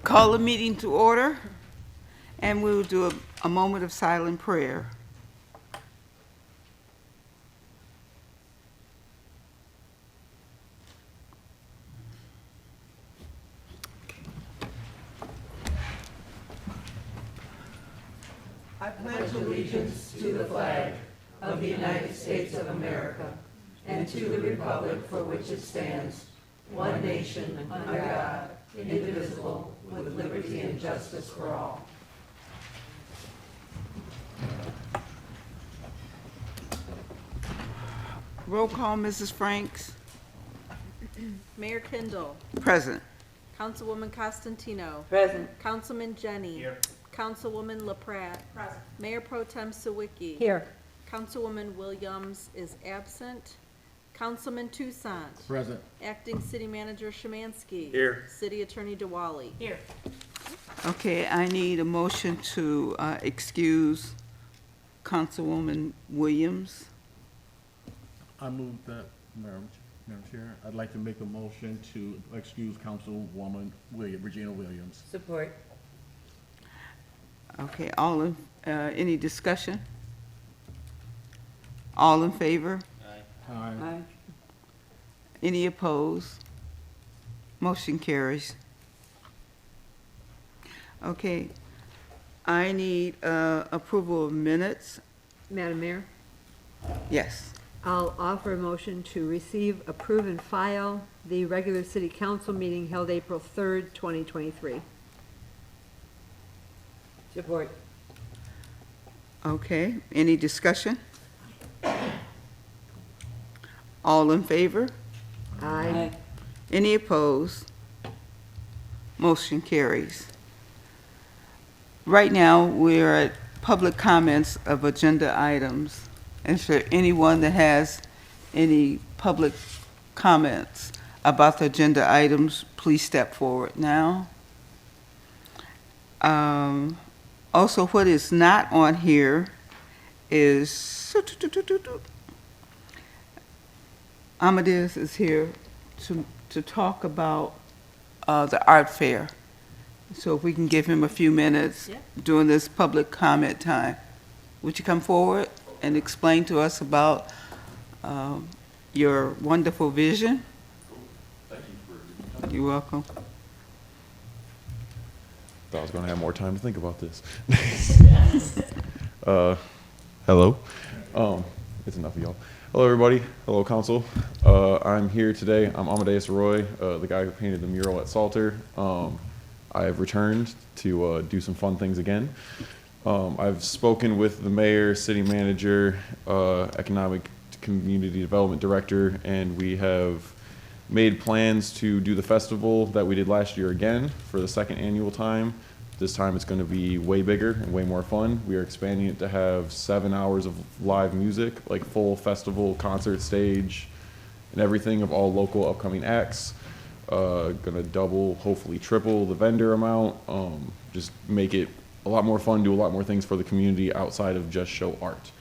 Call the meeting to order, and we will do a moment of silent prayer. I pledge allegiance to the flag of the United States of America and to the republic for which it stands, one nation, under God, indivisible, with liberty and justice for all. Roll call, Mrs. Franks. Mayor Kindle. Present. Councilwoman Costantino. Present. Councilman Jenny. Here. Councilwoman LaPrat. Present. Mayor Pro Tem Sawicki. Here. Councilwoman Williams is absent. Councilman Toussaint. Present. Acting City Manager Szymanski. Here. City Attorney DeWally. Here. Okay, I need a motion to excuse Councilwoman Williams. I move that, Madam Chair, I'd like to make a motion to excuse Councilwoman Regina Williams. Support. Okay, any discussion? All in favor? Aye. Any opposed? Motion carries. Okay, I need approval of minutes. Madam Mayor, Yes. I'll offer a motion to receive, approve, and file the regular city council meeting held April 3rd, 2023. Support. Okay, any discussion? All in favor? Aye. Any opposed? Motion carries. Right now, we're at public comments of agenda items. Is there anyone that has any public comments about the agenda items, please step forward now. Also, what is not on here is Amadeus is here to talk about the art fair. So if we can give him a few minutes Yeah. during this public comment time. Would you come forward and explain to us about your wonderful vision? You're welcome. Thought I was going to have more time to think about this. Hello. It's enough of y'all. Hello, everybody. Hello, council. I'm here today. I'm Amadeus Roy, the guy who painted the mural at Salter. I have returned to do some fun things again. I've spoken with the mayor, city manager, economic community development director, and we have made plans to do the festival that we did last year again for the second annual time. This time it's going to be way bigger and way more fun. We are expanding it to have 7 hours of live music, like full festival concert stage and everything of all local upcoming acts. Gonna double, hopefully triple the vendor amount. Just make it a lot more fun, do a lot more things for the community outside of just show art.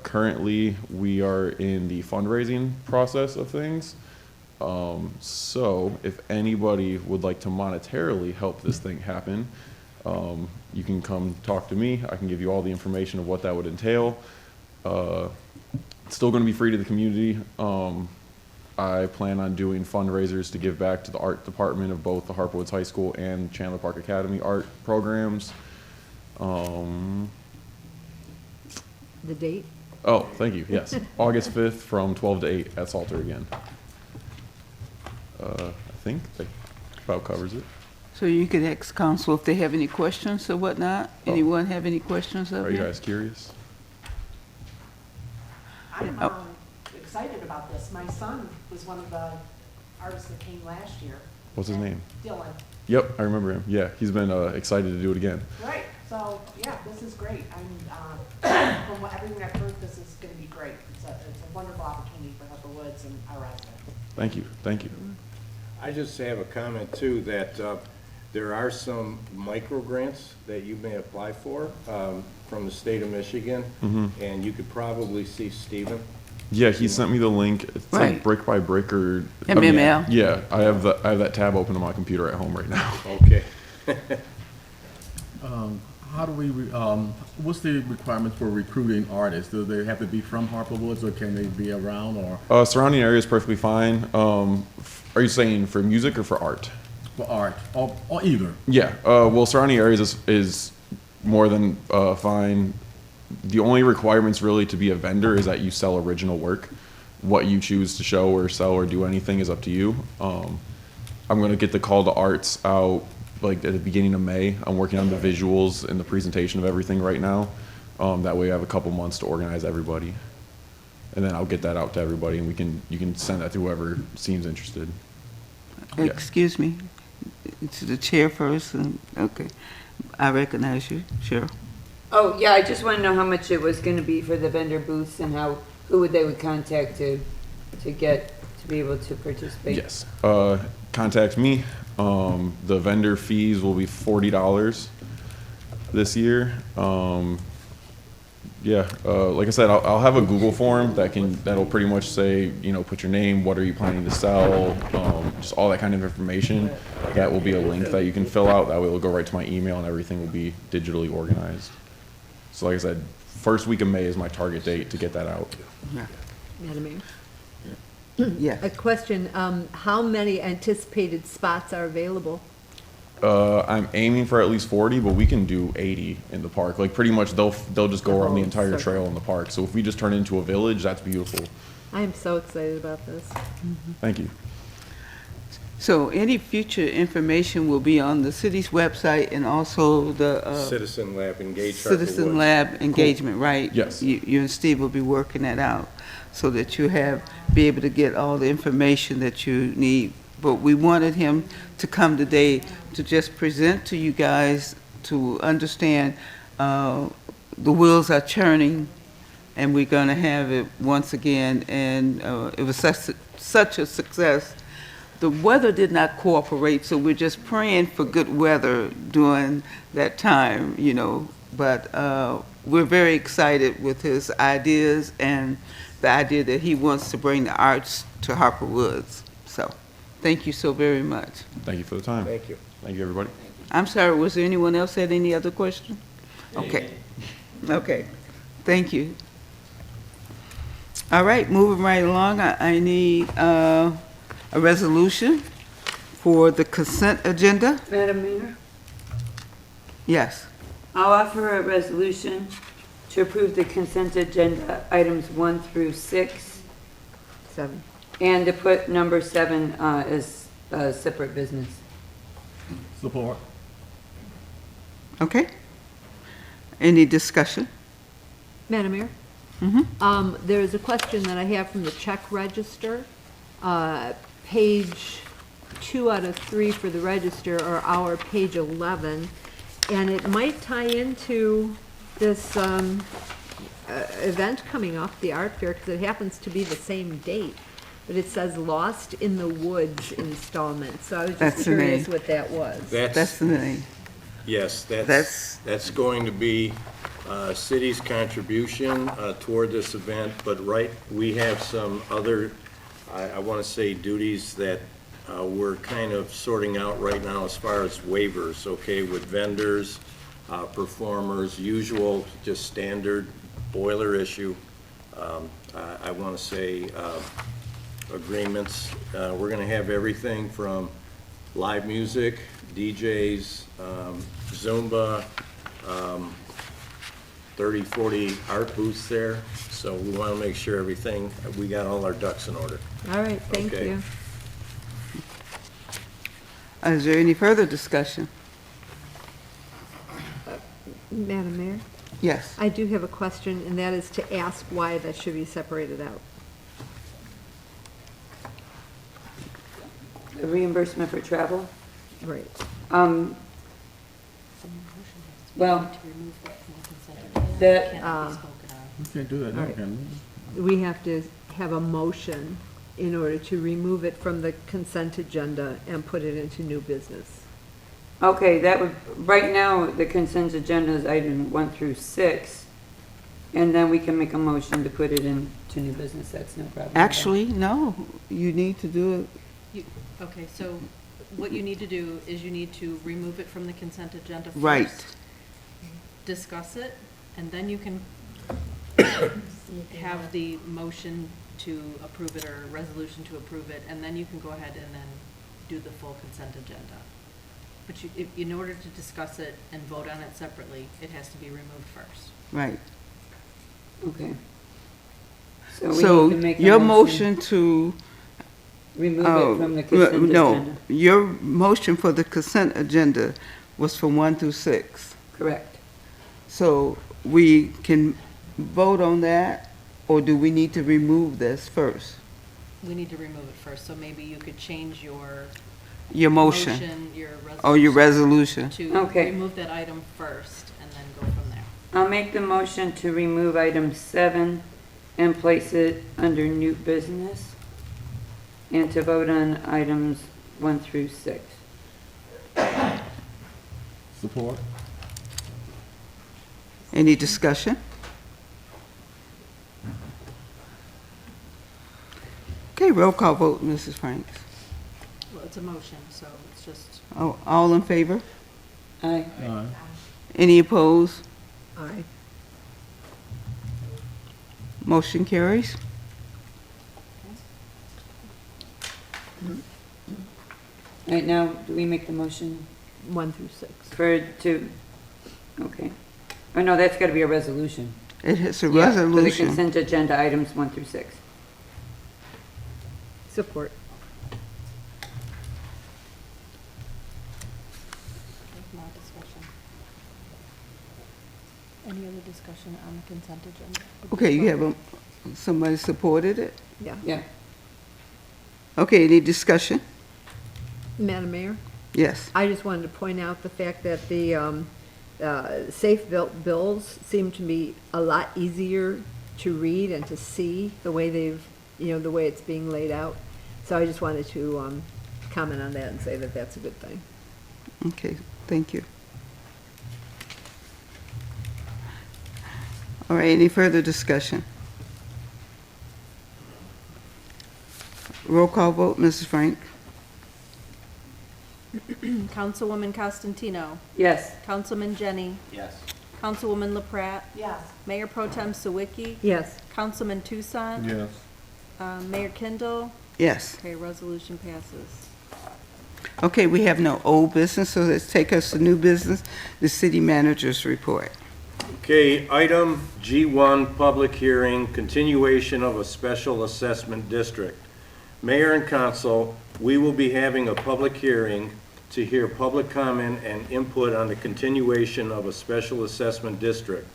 Currently, we are in the fundraising process of things. So if anybody would like to monetarily help this thing happen, you can come talk to me. I can give you all the information of what that would entail. It's still going to be free to the community. I plan on doing fundraisers to give back to the art department of both the Harper Woods High School and Chandler Park Academy art programs. The date? Oh, thank you. Yes, August 5th from 12 to 8 at Salter again. I think that about covers it. So you could ask council if they have any questions or whatnot. Oh. Anyone have any questions of Are you me? guys curious? I'm Oh. excited about this. My son was one of the artists that came last year. What's his name? Dylan. Yep, I remember him. Yeah, he's been excited to do it again. Right. So, yeah, this is great. From everything I've heard, this is going to be great. It's a wonderful opportunity for Harper Woods and our residents. Thank you. Thank you. I just have a comment too, that there are some micro grants that you may apply for from the state of Michigan. And you could probably see Stephen Yeah, he sent me the link. It's like Right. brick by brick or MML. Yeah, I have that tab open on my computer at home right now. Okay. How do we, what's the requirements for recruiting artists? Do they have to be from Harper Woods, or can they be around, or Surrounding area is perfectly fine. Are you saying for music or for art? for art, or either? Yeah. Well, surrounding areas is more than fine. The only requirements really to be a vendor is that you sell original work. What you choose to show or sell or do anything is up to you. I'm gonna get the call to arts out like at the beginning of May. I'm working on the visuals and the presentation of everything right now. That way I have a couple months to organize everybody. And then I'll get that out to everybody and you can send that to whoever seems interested. Yeah. Excuse me, to the chairperson, okay. I recognize you, sure. Oh, yeah, I just want to know how much it was going to be for the vendor booths and who they would contact to be able to participate. Yes. Contact me. The vendor fees will be $40 this year. Like I said, I'll have a Google form that'll pretty much say, put your name, what are you planning to sell, just all that kind of information. That will be a link that you can fill out. That way it'll go right to my email and everything will be digitally organized. So like I said, first week of May is my target date to get that out. Madam Mayor? Yes. A question, how many anticipated spots are available? I'm aiming for at least 40, but we can do 80 in the park. Like pretty much they'll just go around the entire trail in the park. So if we just turn it into a village, that's beautiful. I am so excited about this. Thank you. So any future information will be on the city's website and also the Citizen Lab Engage Harper Citizen Woods. Lab engagement, right? Yes. You and Steve will be working that out so that you be able to get all the information that you need. But we wanted him to come today to just present to you guys to understand the wheels are churning and we're gonna have it once again. And it was such a success. The weather did not cooperate, so we're just praying for good weather during that time, But we're very excited with his ideas and the idea that he wants to bring the arts to Harper Woods. So, thank you so very much. Thank you for the time. Thank you. Thank you, everybody. I'm sorry, was there anyone else had any other question? Okay. Okay, thank you. All right, moving right along, I need a resolution for the consent agenda. Madam Mayor, Yes. I'll offer a resolution to approve the consent agenda items 1 through 6, 7. and to put number 7 as a separate business. Support. Okay. Any discussion? Madam Mayor? There is a question that I have from the check register. Page 2 out of 3 for the register, or our page 11, and it might tie into this event coming up, the art fair, because it happens to be the same date. But it says Lost in the Woods installment, so I was That's just the curious name. what that was. That's the name. Yes, That's- that's going to be city's contribution toward this event, but we have some other, I want to say, duties that we're kind of sorting out right now as far as waivers, okay, with vendors, performers, usual, just standard boiler issue. I want to say agreements. We're going to have everything from live music, DJs, Zumba, 30, 40 art booths there. So we want to make sure we got all our ducks in order. All right, thank Okay. you. Is there any further discussion? Madam Mayor? Yes. I do have a question, and that is to ask why that should be separated out. The reimbursement for travel? Right. Well, that, We can't do that now, Right. can we? We have to have a motion in order to remove it from the consent agenda and put it into new business. okay, right now, the consent agenda is item 1 through 6, and then we can make a motion to put it in to new business, that's no problem. Actually, no, you need to do it, Okay, so what you need to do is you need to remove it from the consent agenda first. right. Discuss it, and then you can have the motion to approve it or resolution to approve it, and then you can go ahead and then do the full consent agenda. But you, in order to discuss it and vote on it separately, it has to be removed first. Right. Okay. So So we need to make a your motion to, Remove oh, it from the consent no, agenda. your motion for the consent agenda was from 1 through 6. Correct. So we can vote on that, or do we need to remove this first? We need to remove it first, so maybe you could change your Your motion, your resolution. or your resolution? To Okay. remove that item first, and then go from there. I'll make the motion to remove item 7 and place it under new business, and to vote on items 1 through 6. Support? Any discussion? Okay, roll call vote, Mrs. Franks. Well, it's a motion, so it's just, Oh, all in favor? Aye. Aye. Any opposed? Aye. Motion carries. Right now, do we make the motion 1 through 6. okay. Oh, no, that's gotta be a resolution. It is a Yeah, For the resolution. consent agenda items 1 through 6. Support. there's more discussion. Any other discussion on the consent agenda? Okay, you have somebody supported it? Yeah. Yeah. Okay, any discussion? Madam Mayor? Yes. I just wanted to point out the fact that the safe built bills seem to be a lot easier to read and to see the way they've, the way it's being laid out. So I just wanted to comment on that and say that that's a good thing. Okay, thank you. All right, any further discussion? Roll call vote, Mrs. Frank? Councilwoman Costantino. Yes. Councilman Jenny. Yes. Councilwoman LaPrat. Yes. Mayor Pro Tem Sawicki. Yes. Councilman Tucson. Yes. Mayor Kindle. Yes. Okay, resolution passes. Okay, we have no old business, so let's take us to new business, the city manager's report. Okay, item G1, public hearing, continuation of a special assessment district. Mayor and council, we will be having a public hearing to hear public comment and input on the continuation of a special assessment district.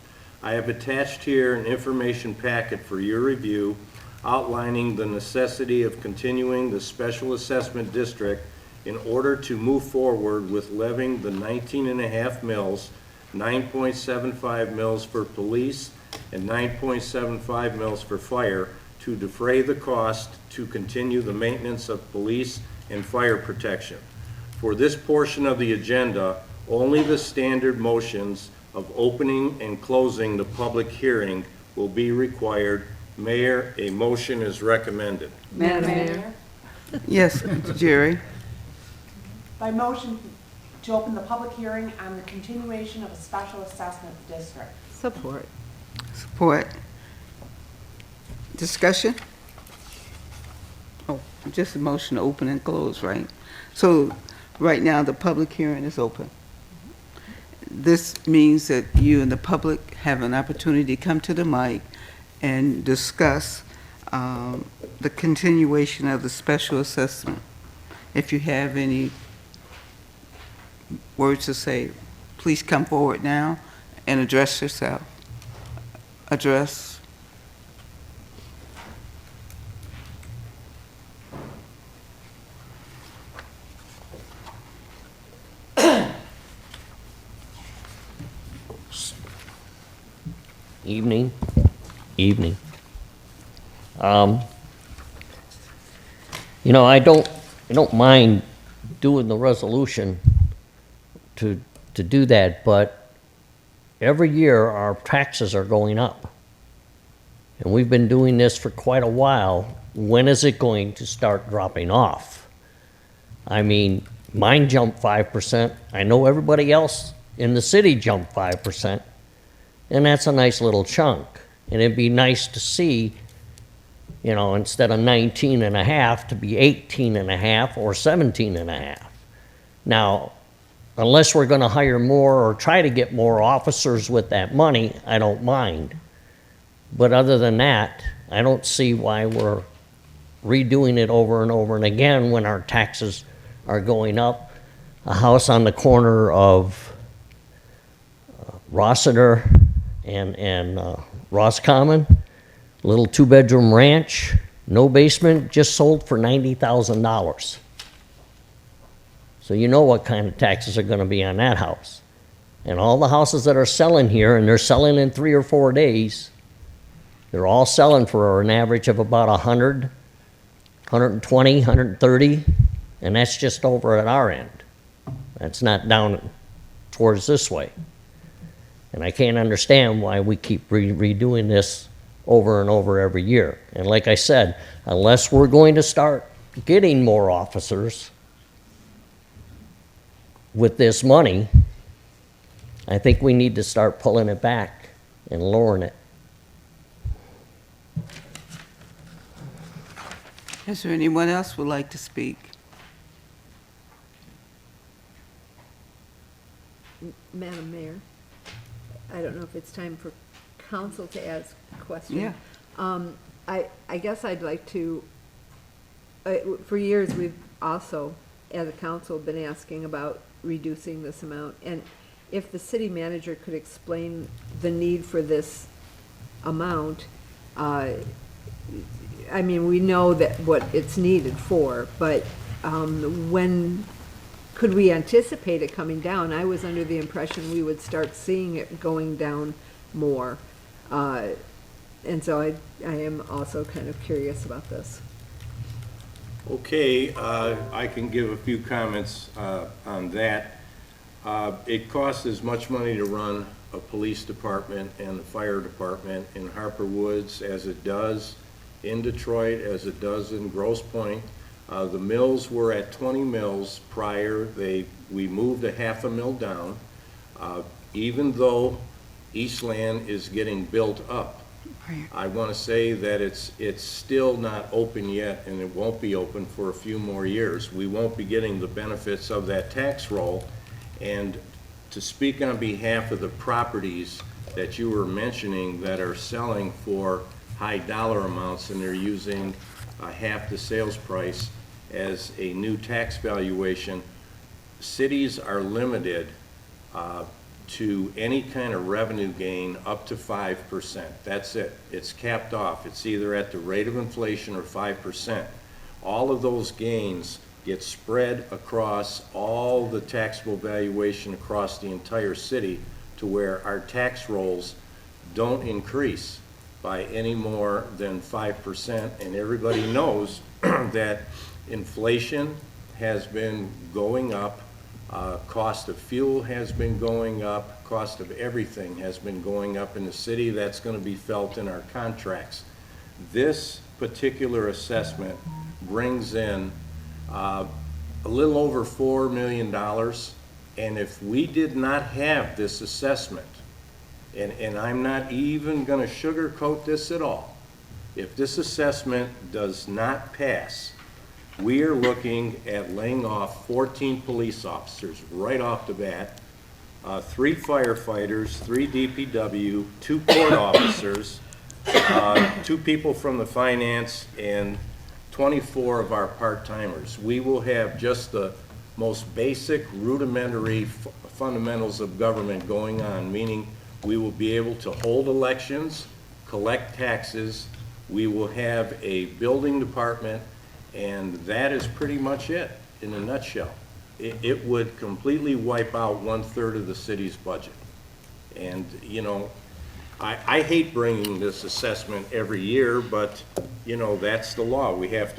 I have attached here an information packet for your review outlining the necessity of continuing the special assessment district in order to move forward with levying the 19.5 mills, 9.75 mills for police, and 9.75 mills for fire to defray the cost to continue the maintenance of police and fire protection. For this portion of the agenda, only the standard motions of opening and closing the public hearing will be required. Mayor, a motion is recommended. Madam Mayor? Yes, Jerry? By motion to open the public hearing on the continuation of a special assessment district. Support. Support. Discussion? Oh, just a motion to open and close, right? So, right now, the public hearing is open. This means that you and the public have an opportunity to come to the mic and discuss the continuation of the special assessment. If you have any words to say, please come forward now and address yourself. Address. Evening. I don't mind doing the resolution to do that, but every year our taxes are going up. and we've been doing this for quite a while, when is it going to start dropping off? I mean, mine jumped 5%. I know everybody else in the city jumped 5%, and that's a nice little chunk. And it'd be nice to see, you know, instead of 19.5 to be 18.5 or 17.5. Now, unless we're gonna hire more or try to get more officers with that money, I don't mind. But other than that, I don't see why we're redoing it over and over and again when our taxes are going up. A house on the corner of Rossiter and Roscommon, little 2-bedroom ranch, no basement, just sold for $90,000. So you know what kind of taxes are gonna be on that house. And all the houses that are selling here, and they're selling in 3 or 4 days, they're all selling for an average of about 100, 120, 130, and that's just over at our end. That's not down towards this way. And I can't understand why we keep redoing this over and over every year. And like I said, unless we're going to start getting more officers with this money, I think we need to start pulling it back and lowering it. Is there anyone else who would like to speak? Madam Mayor, I don't know if it's time for council to ask questions. Yeah. I guess I'd like to, for years, we've also, as a council, been asking about reducing this amount. And if the city manager could explain the need for this amount, I mean, we know that what it's needed for, but when could we anticipate it coming down? I was under the impression we would start seeing it going down more. And so I am also kind of curious about this. Okay, I can give a few comments on that. It costs as much money to run a police department and the fire department in Harper Woods as it does in Detroit, as it does in Grosse Pointe. The mills were at 20 mills prior. We moved a half a mill down. Even though Eastland is getting built up, I want to say that it's still not open yet, and it won't be open for a few more years. We won't be getting the benefits of that tax roll. And to speak on behalf of the properties that you were mentioning that are selling for high dollar amounts and they're using half the sales price as a new tax valuation, cities are limited to any kind of revenue gain up to 5%. That's it. It's capped off. It's either at the rate of inflation or 5%. All of those gains get spread across all the taxable valuation across the entire city to where our tax rolls don't increase by any more than 5%. And everybody knows that inflation has been going up. Cost of fuel has been going up, cost of everything has been going up in the city. That's going to be felt in our contracts. This particular assessment brings in a little over $4 million, and if we did not have this assessment, and I'm not even going to sugarcoat this at all, if this assessment does not pass, we are looking at laying off 14 police officers right off the bat, 3 firefighters, 3 DPW, 2 court officers, 2 people from the finance, and 24 of our part-timers. We will have just the most basic rudimentary fundamentals of government going on, meaning we will be able to hold elections, collect taxes, we will have a building department, and that is pretty much it in a nutshell. It would completely wipe out 1/3 of the city's budget. And, you know, I hate bringing this assessment every year, but, you know, that's the law. We have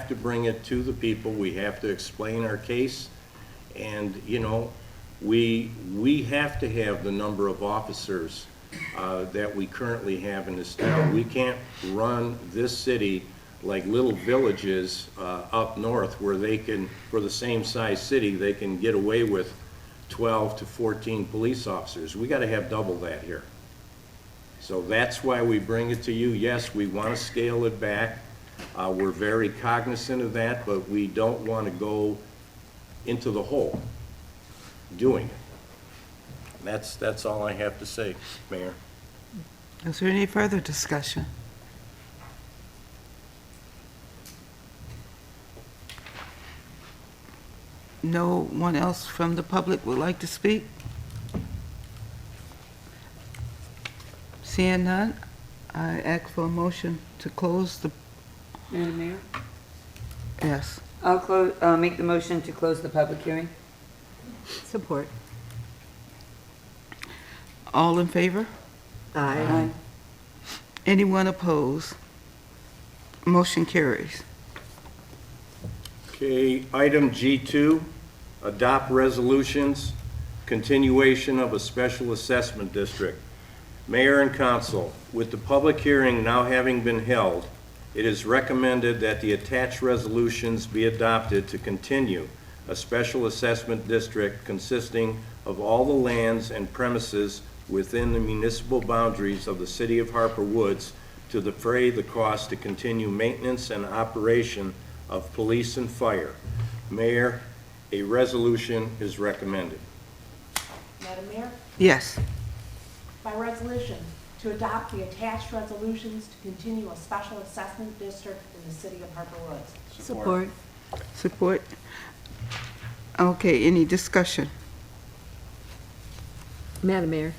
to bring it to the people. We have to explain our case. And, you know, we have to have the number of officers that we currently have in this town. We can't run this city like little villages up north where they can, for the same size city, they can get away with 12 to 14 police officers. We got to have double that here. So that's why we bring it to you. Yes, we want to scale it back. We're very cognizant of that, but we don't want to go into the hole doing it. That's all I have to say, Mayor. Is there any further discussion? No one else from the public would like to speak? Seeing none, I ask for a motion to close the, Madam Mayor? yes. I'll make the motion to close the public hearing. Support. All in favor? Aye. Anyone opposed? Motion carries. Okay, item G2, adopt resolutions, continuation of a special assessment district. Mayor and council, with the public hearing now having been held, it is recommended that the attached resolutions be adopted to continue a special assessment district consisting of all the lands and premises within the municipal boundaries of the city of Harper Woods to defray the cost to continue maintenance and operation of police and fire. Mayor, a resolution is recommended. Madam Mayor, Yes. by resolution, to adopt the attached resolutions to continue a special assessment district in the city of Harper Woods. Support. Support? Okay, any discussion? Madam Mayor,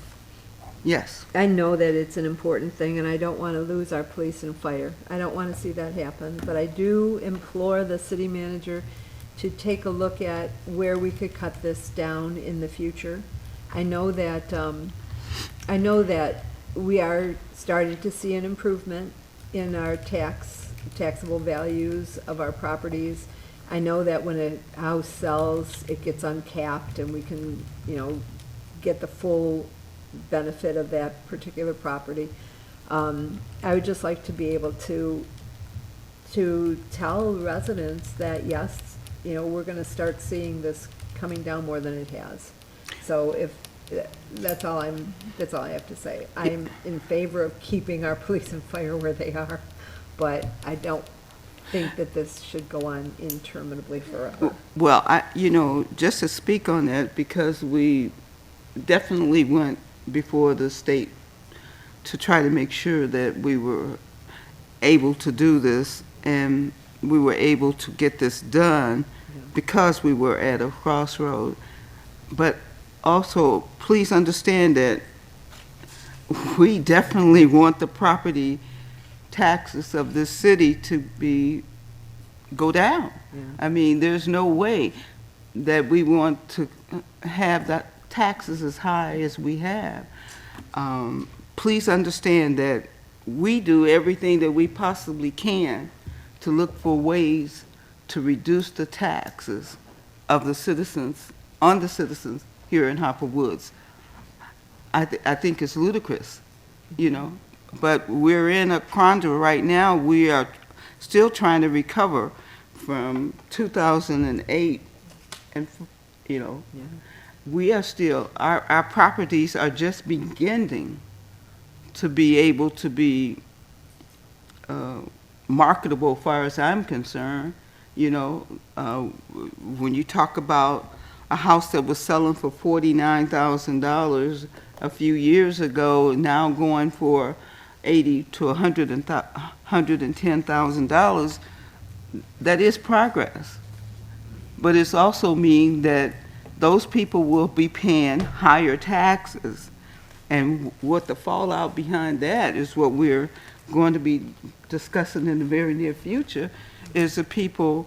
Yes. I know that it's an important thing, and I don't want to lose our police and fire. I don't want to see that happen, but I do implore the city manager to take a look at where we could cut this down in the future. I know that we are starting to see an improvement in our taxable values of our properties. I know that when a house sells, it gets uncapped, and we can, get the full benefit of that particular property. I would just like to be able to tell residents that, yes, we're gonna start seeing this coming down more than it has. So that's all I have to say. I'm in favor of keeping our police and fire where they are, but I don't think that this should go on interminably forever. Well, just to speak on that, because we definitely went before the state to try to make sure that we were able to do this, and we were able to get this done because we were at a crossroad. But also, please understand that we definitely want the property taxes of this city to go down. Yeah. I mean, there's no way that we want to have that taxes as high as we have. Please understand that we do everything that we possibly can to look for ways to reduce the taxes of the citizens, on the citizens here in Harper Woods. I think it's ludicrous, but we're in a quandary right now. We are still trying to recover from 2008, and we are still, our properties are just beginning to be able to be marketable as far as I'm concerned. When you talk about a house that was selling for $49,000 a few years ago, now going for $80,000 to $110,000, that is progress. But it's also mean that those people will be paying higher taxes. And what the fallout behind that is what we're going to be discussing in the very near future, is the people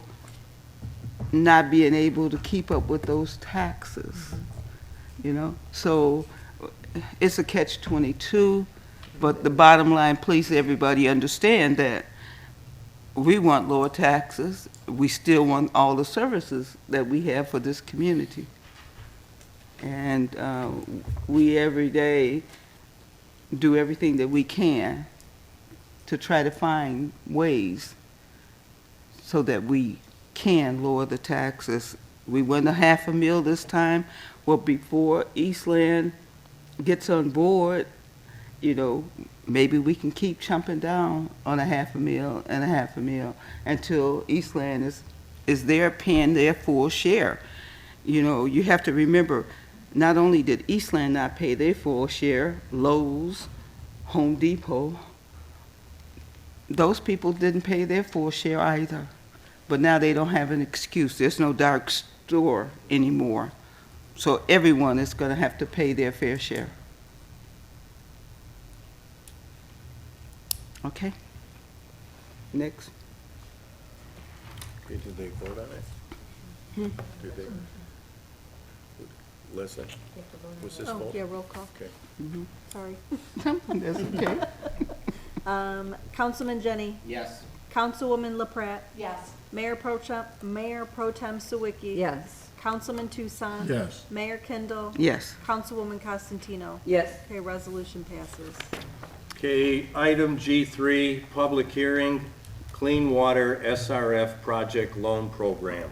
not being able to keep up with those taxes, So it's a catch-22, but the bottom line, please everybody understand that we want lower taxes. We still want all the services that we have for this community. And we every day do everything that we can to try to find ways so that we can lower the taxes. We went a $500,000 this time. Well, before Eastland gets on board, you know, maybe we can keep chomping down on a $500,000 and a $500,000 until Eastland is there paying their full share. You know, you have to remember, not only did Eastland not pay their full share, Lowe's, Home Depot, those people didn't pay their full share either. But now they don't have an excuse. There's no dark store anymore. So everyone is going to have to pay their fair share. Okay? Next. Okay, did they vote on it? Did they? Listen, was this Oh, vote? yeah, roll call, Okay. sorry. That's okay. Councilman Jenny, Yes. Councilwoman LaPrat, Yes. Mayor Pro Tem Sawicki. Yes. Councilman Tucson. Yes. Mayor Kindle. Yes. Councilwoman Costantino. Yes. Okay, resolution passes. Okay, item G3, public hearing, Clean Water SRF Project Loan Program.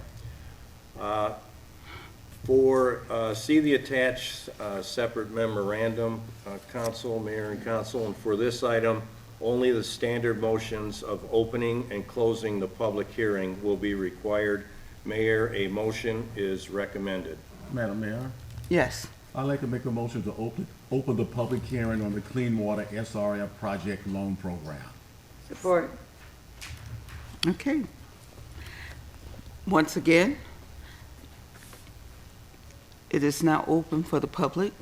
See the attached separate memorandum, council, mayor, and council, and for this item, only the standard motions of opening and closing the public hearing will be required. Mayor, a motion is recommended. Madam Mayor, Yes. I'd like to make a motion to open the public hearing on the Clean Water SRF Project Loan Program. Support. Okay. Once again, it is now open for the public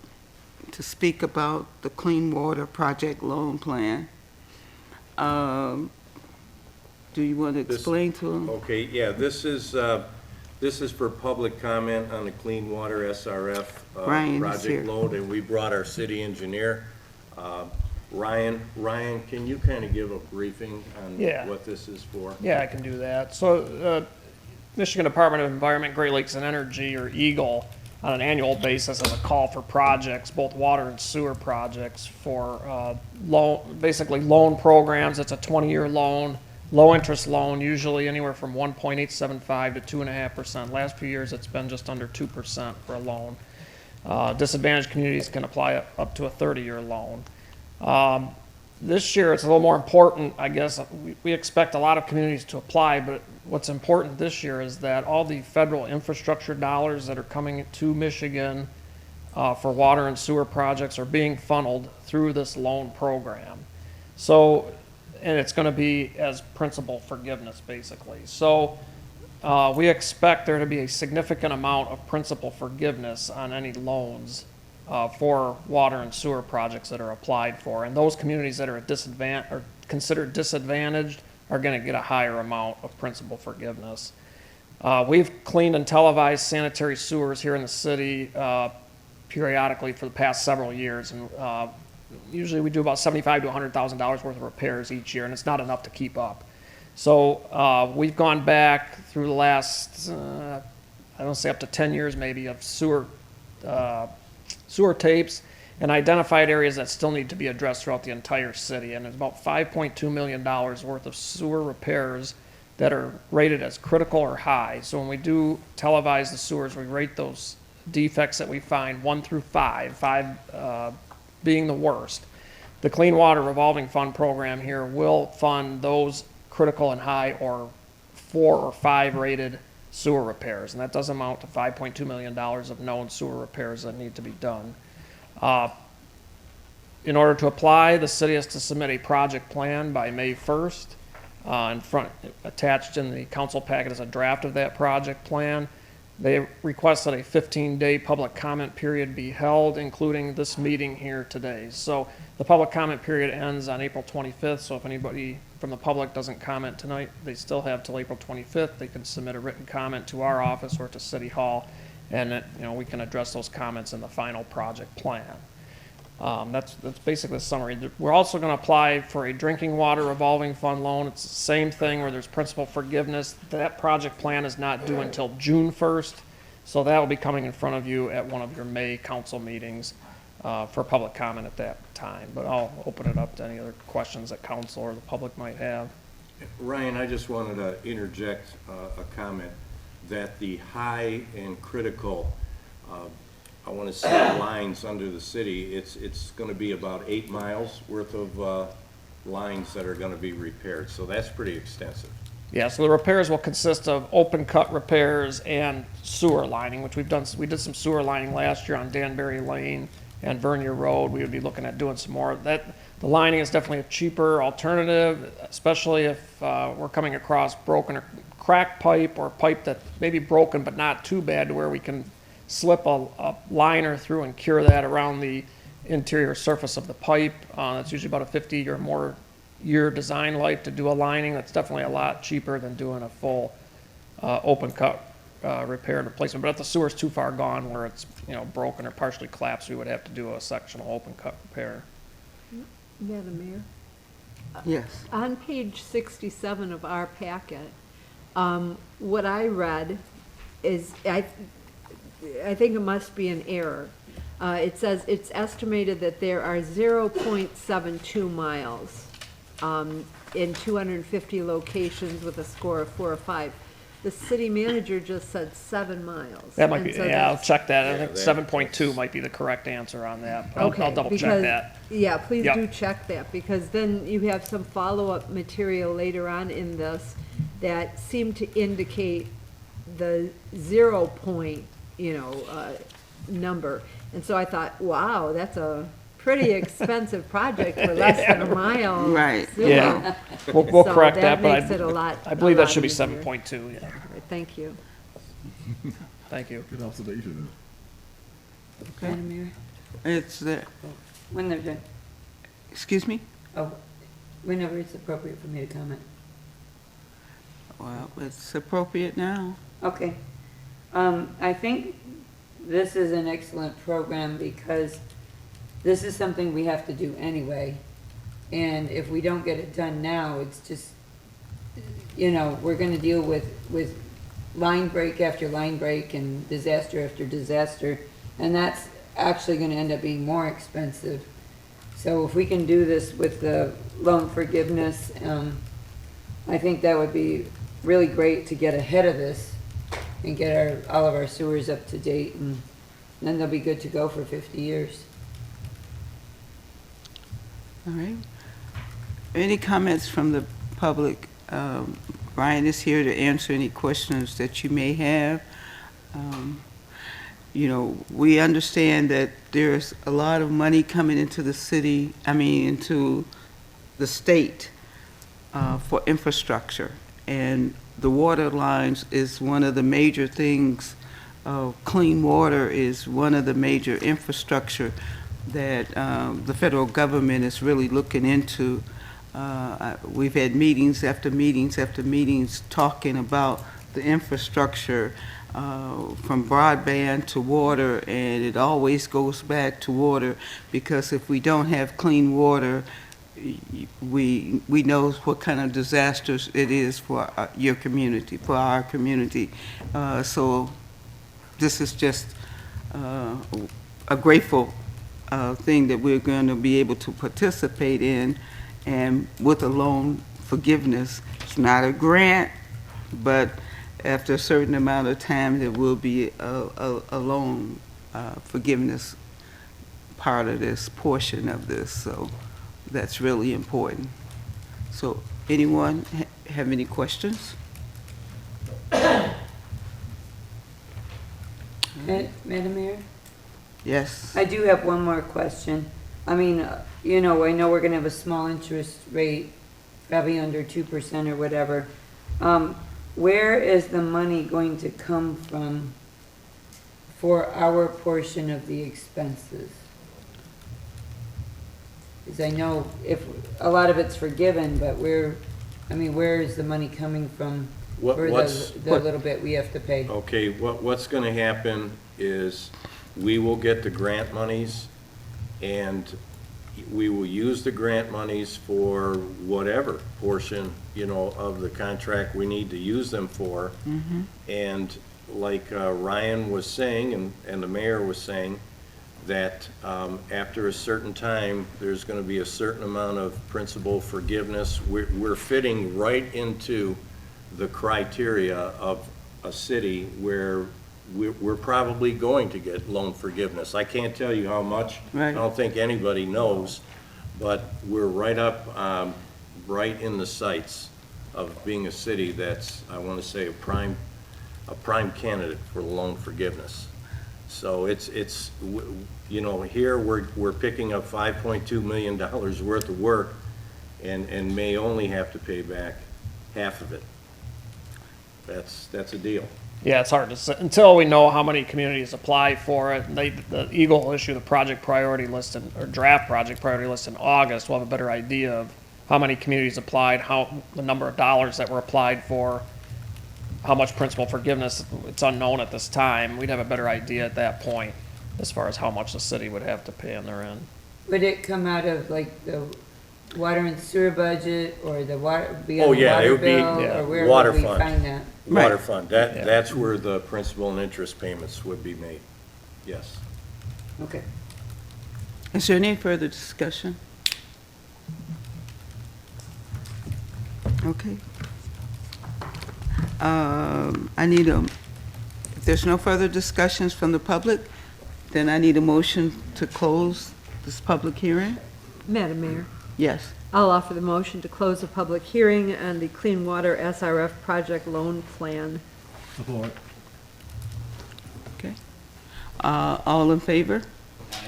to speak about the Clean Water Project Loan Plan. Do you want to This- explain to them? Okay, yeah, this is for public comment on the Clean Water SRF Ryan is project here. loan, and we brought our city engineer. Ryan, can you kind of give a briefing on Yeah. what this is for? Yeah, I can do that. So, Michigan Department of Environment, Great Lakes and Energy, or EGLE, on an annual basis has a call for projects, both water and sewer projects, for basically loan programs. It's a 20-year loan, low-interest loan, usually anywhere from 1.875 to 2.5%. Last few years, it's been just under 2% for a loan. Disadvantaged communities can apply up to a 30-year loan. This year, it's a little more important, I guess. We expect a lot of communities to apply, but what's important this year is that all the federal infrastructure dollars that are coming to Michigan for water and sewer projects are being funneled through this loan program. So, and it's going to be as principal forgiveness, basically. So, we expect there to be a significant amount of principal forgiveness on any loans for water and sewer projects that are applied for. And those communities that are considered disadvantaged are going to get a higher amount of principal forgiveness. We've cleaned and televised sanitary sewers here in the city periodically for the past several years. And usually we do about $75,000 to $100,000 worth of repairs each year, and it's not enough to keep up. So we've gone back through the last, I don't say up to 10 years maybe, of sewer tapes and identified areas that still need to be addressed throughout the entire city. And there's about $5.2 million worth of sewer repairs that are rated as critical or high. So when we do televise the sewers, we rate those defects that we find 1 through 5, 5 being the worst. The Clean Water Revolving Fund program here will fund those critical and high or 4 or 5 rated sewer repairs, and that does amount to $5.2 million of known sewer repairs that need to be done. In order to apply, the city has to submit a project plan by May 1st. Attached in the council packet is a draft of that project plan. They request that a 15-day public comment period be held, including this meeting here today. So the public comment period ends on April 25th, so if anybody from the public doesn't comment tonight, they still have till April 25th. They can submit a written comment to our office or to City Hall, and we can address those comments in the final project plan. That's basically the summary. We're also going to apply for a drinking water revolving fund loan. It's the same thing where there's principal forgiveness. That project plan is not due until June 1st, so that will be coming in front of you at one of your May council meetings for public comment at time, but I'll open it up to any other questions that council or the public might have. Ryan, I just wanted to interject a comment that the high and critical, I want to say lines under the city, it's going to be about 8 miles worth of lines that are going to be repaired, so that's pretty extensive. Yeah, so the repairs will consist of open cut repairs and sewer lining, which we've done. We did some sewer lining last year on Danbury Lane and Vernier Road. We would be looking at doing some more. The lining is definitely a cheaper alternative, especially if we're coming across broken or cracked pipe or pipe that may be broken but not too bad to where we can slip a liner through and cure that around the interior surface of the pipe. That's usually about a 50 or more year design life to do a lining. That's definitely a lot cheaper than doing a full open cut repair and replacement. But if the sewer's too far gone where it's, broken or partially collapsed, we would have to do a sectional open cut repair. Madam Mayor? Yes. On page 67 of our packet, what I read is, I think it must be an error. It says it's estimated that there are 0.72 miles in 250 locations with a score of 4 or 5. The city manager just said 7 miles. That might be, And so yeah, I'll that's- check that. I Yeah, think that- 7.2 might be the correct answer on that. I'll Okay, double check because- that. Yeah, please Yep. do check that, because then you have some follow-up material later on in this that seem to indicate the 0 point, number. And so I thought, wow, that's a pretty expensive project for less than a mile. Right. sewer. Yeah, we'll So correct that, but makes it a lot. I believe a that lot should be easier. 7.2, yeah. Thank you. Thank you. Good observation. Madam Mayor, It's there. when they're done, Excuse me? whenever it's appropriate for me to comment. Well, it's appropriate now. Okay. I think this is an excellent program because this is something we have to do anyway. And if we don't get it done now, it's just, we're gonna deal with line break after line break and disaster after disaster. And that's actually gonna end up being more expensive. So if we can do this with the loan forgiveness, I think that would be really great to get ahead of this and get all of our sewers up to date, and then they'll be good to go for 50 years. All right. Any comments from the public? Brian is here to answer any questions that you may have. We understand that there's a lot of money coming into the city, into the state for infrastructure. And the water lines is one of the major things. Clean water is one of the major infrastructure that the federal government is really looking into. We've had meetings after meetings after meetings talking about the infrastructure from broadband to water, and it always goes back to water, because if we don't have clean water, we know what kind of disasters it is for your community, for our community. So this is just a grateful thing that we're going to be able to participate in, and with a loan forgiveness. It's not a grant, but after a certain amount of time, there will be a loan forgiveness part of this, portion of this, so that's really important. So anyone have any questions? Madam Mayor? Yes? I do have one more question. I know we're gonna have a small interest rate, probably under 2% or whatever. Where is the money going to come from for our portion of the expenses? Because I know if, a lot of it's forgiven, but where is the money coming from for the little bit we have to pay? Okay, what's gonna happen is we will get the grant monies, and we will use the grant monies for whatever portion, of the contract we need to use them for. And like Ryan was saying, and the mayor was saying, that after a certain time, there's going to be a certain amount of principal forgiveness. We're fitting right into the criteria of a city where we're probably going to get loan forgiveness. I can't tell you how much. Right. I don't think anybody knows, but we're right up, right in the sights of being a city that's, I want to say, a prime candidate for loan forgiveness. So it's, you know, here we're picking up $5.2 million worth of work and may only have to pay back half of it. That's a deal. Yeah, it's hard to say, until we know how many communities apply for it. The Eagle will issue the project priority list or draft project priority list in August. We'll have a better idea of how many communities applied, the number of dollars that were applied for, how much principal forgiveness. It's unknown at this time. We'd have a better idea at that point as far as how much the city would have to pay on their end. Would it come out of like the water and sewer budget or the water, be Oh, on the yeah, it water would be bill? yeah, Or where water would we fund. find that? Water fund, Yeah. that's where the principal and interest payments would be made, yes. Okay. Is there any further discussion? Okay. I need if there's no further discussions from the public, then I need a motion to close this public hearing. Madam Mayor, Yes. I'll offer the motion to close the public hearing on the Clean Water SRF project loan plan. Support. Okay. All in favor?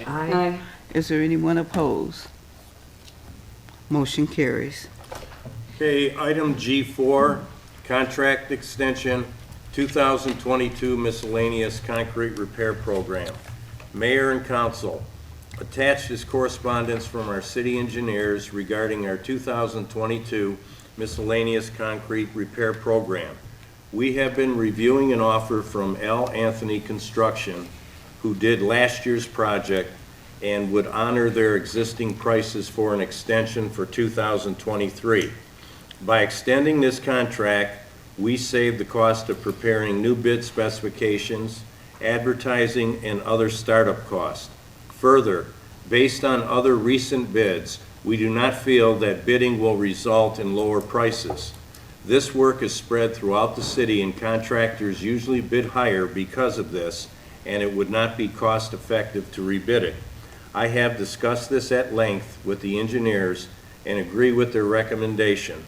Aye. Is there anyone opposed? Motion carries. Okay, item G4, contract extension, 2022 miscellaneous concrete repair program. Mayor and council, attached is correspondence from our city engineers regarding our 2022 miscellaneous concrete repair program. We have been reviewing an offer from L. Anthony Construction, who did last year's project and would honor their existing prices for an extension for 2023. By extending this contract, we save the cost of preparing new bid specifications, advertising, and other startup costs. Further, based on other recent bids, we do not feel that bidding will result in lower prices. This work is spread throughout the city and contractors usually bid higher because of this, and it would not be cost-effective to rebid it. I have discussed this at length with the engineers and agree with their recommendation.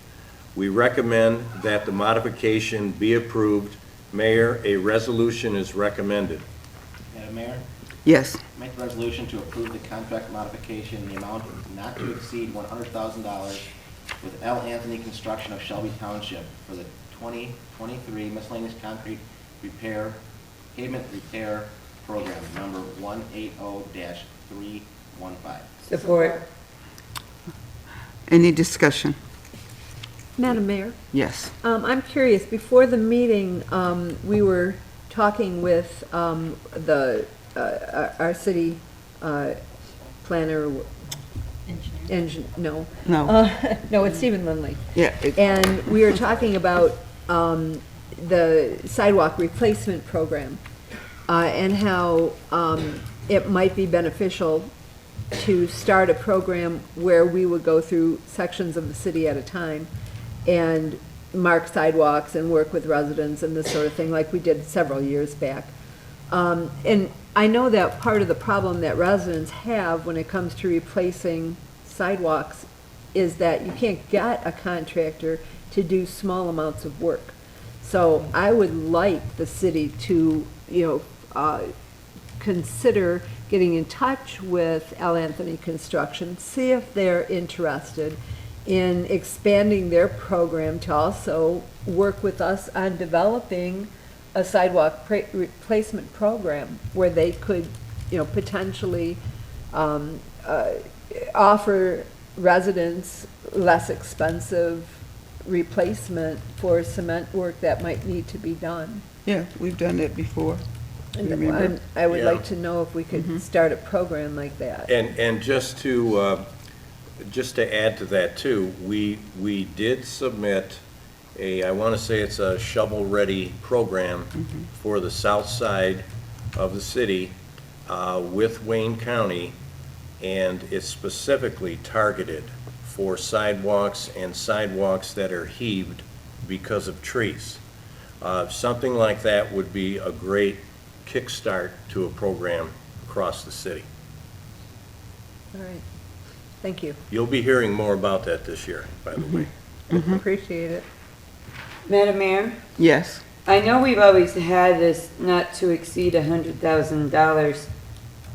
We recommend that the modification be approved. Mayor, a resolution is recommended. Madam Mayor, Yes. make a resolution to approve the contract modification in the amount not to exceed $100,000 with L. Anthony Construction of Shelby Township for the 2023 miscellaneous concrete repair, pavement repair program, number 180-315. Support. Any discussion? Madam Mayor? Yes. I'm curious, before the meeting, we were talking with our city planner, no. No. No, it's Stephen Lindley. Yeah. And we were talking about the sidewalk replacement program and how it might be beneficial to start a program where we would go through sections of the city at a time and mark sidewalks and work with residents and this sort of thing, like we did several years back. And I know that part of the problem that residents have when it comes to replacing sidewalks is that you can't get a contractor to do small amounts of work. So I would like the city to, consider getting in touch with L. Anthony Construction, see if they're interested in expanding their program to also work with us on developing a sidewalk replacement program where they could, potentially offer residents less expensive replacement for cement work that might need to be done. Yeah, we've done that before. And Remember? I would Yeah. like to know if we could start a program like that. And just to add to that too, we did submit I want to say it's a shovel-ready program for the south side of the city. with Wayne County, and it's specifically targeted for sidewalks and sidewalks that are heaved because of trees. Something like that would be a great kickstart to a program across the city. All right. Thank you. You'll be hearing more about that this year, by the way. Appreciate it. Madam Mayor, Yes. I know we've always had this not to exceed $100,000,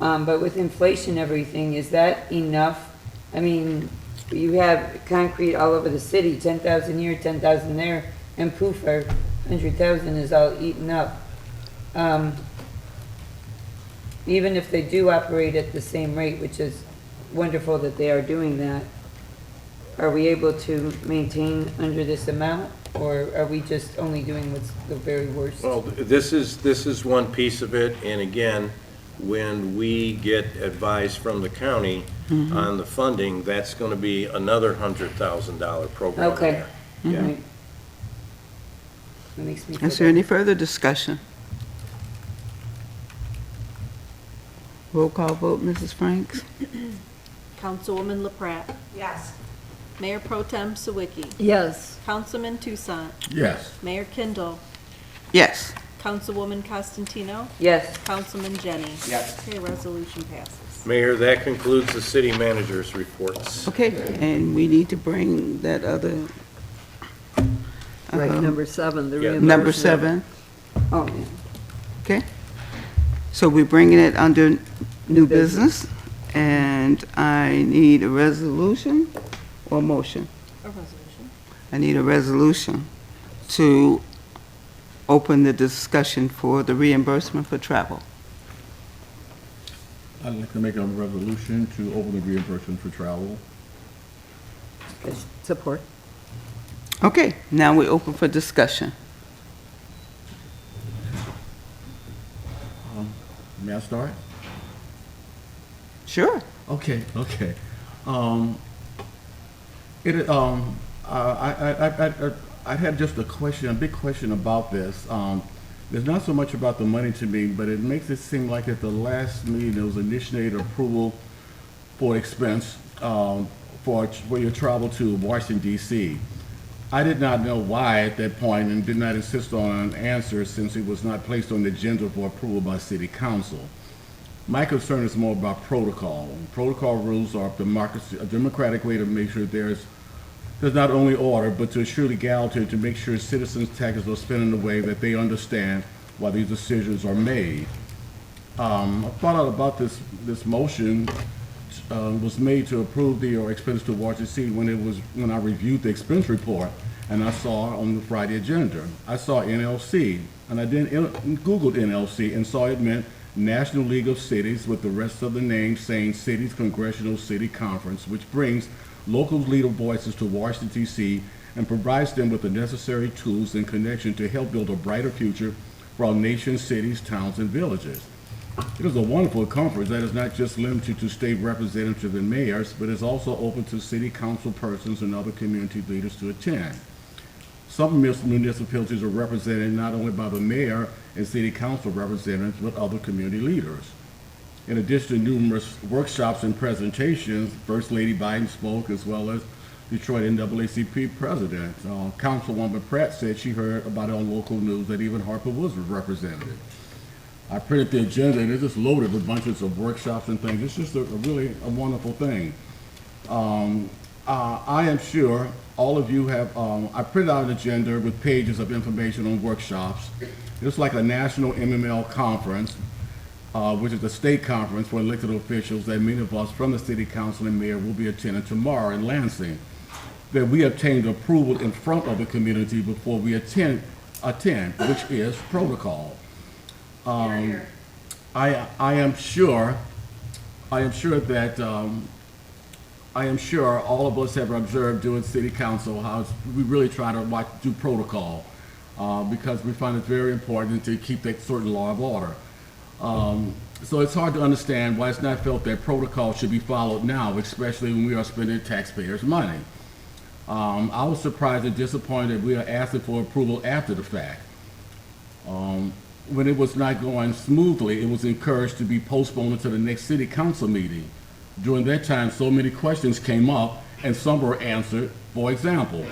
but with inflation and everything, is that enough? I mean, you have concrete all over the city, 10,000 here, 10,000 there, and poof, our 100,000 is all eaten up. Even if they do operate at the same rate, which is wonderful that they are doing that, are we able to maintain under this amount, or are we just only doing what's the very worst? Well, this is one piece of it, and again, when we get advice from the county on the funding, that's gonna be another $100,000 program Okay. there. All right. That makes me feel Is there better. any further discussion? Roll call vote, Mrs. Franks? Councilwoman LaPrat. Yes. Mayor Pro Tem Sawicki. Yes. Councilman Tucson. Yes. Mayor Kindle. Yes. Councilwoman Costantino. Yes, Councilman Jenny. Yes. Okay, resolution passes. Mayor, that concludes the city manager's reports. Okay, and we need to bring that other, Right, number 7, the Yeah. reimbursement. number 7, oh, yeah. okay? So we're bringing it under new business, and I need a resolution or motion? A resolution. I need a resolution to open the discussion for the reimbursement for travel. I'd like to make a resolution to open the reimbursement for travel. Support. Okay, now we're open for discussion. May I start? Sure. Okay. I had just a question, a big question about this. There's not so much about the money to me, but it makes it seem like at the last meeting, there was initiated approval for expense for your travel to Washington DC. I did not know why at that point and did not insist on an answer since it was not placed on the agenda for approval by City Council. My concern is more about protocol. Protocol rules are a democratic way to make sure there's not only order, but to assure legality, to make sure citizens' taxes are spent in a way that they understand why these decisions are made. I found out about this motion was made to approve the expense to Washington DC when I reviewed the expense report, and I saw on the Friday agenda. I saw NLC, and I then Googled NLC and saw it meant National League of Cities, with the rest of the name saying Cities Congressional City Conference, which brings local leader voices to Washington, D.C. and provides them with the necessary tools and connection to help build a brighter future for our nation's cities, towns, and villages. It is a wonderful conference that is not just limited to state representatives and mayors, but is also open to city council persons and other community leaders to attend. Some municipalities are represented not only by the mayor and city council representatives, but other community leaders. In addition to numerous workshops and presentations, First Lady Biden spoke, as well as Detroit NAACP President. Councilwoman Pratt said she heard about it on local news that even Harper Woods was represented. I printed the agenda, and it's just loaded with bunches of workshops and things. It's just a really wonderful thing. I am sure all of you have, I printed out an agenda with pages of information on workshops. It's like a national MML conference, which is a state conference for elected officials that many of us from the city council and mayor will be attending tomorrow in Lansing, that we obtained approval in front of the community before we attend, which is protocol. I am sure all of us have observed doing city council how we really try to do protocol because we find it very important to keep that certain law of order. So it's hard to understand why it's not felt that protocol should be followed now, especially when we are spending taxpayers' money. I was surprised and disappointed we are asking for approval after the fact. when it was not going smoothly, it was encouraged to be postponed until the next city council meeting. During that time, so many questions came up and some were answered. For example,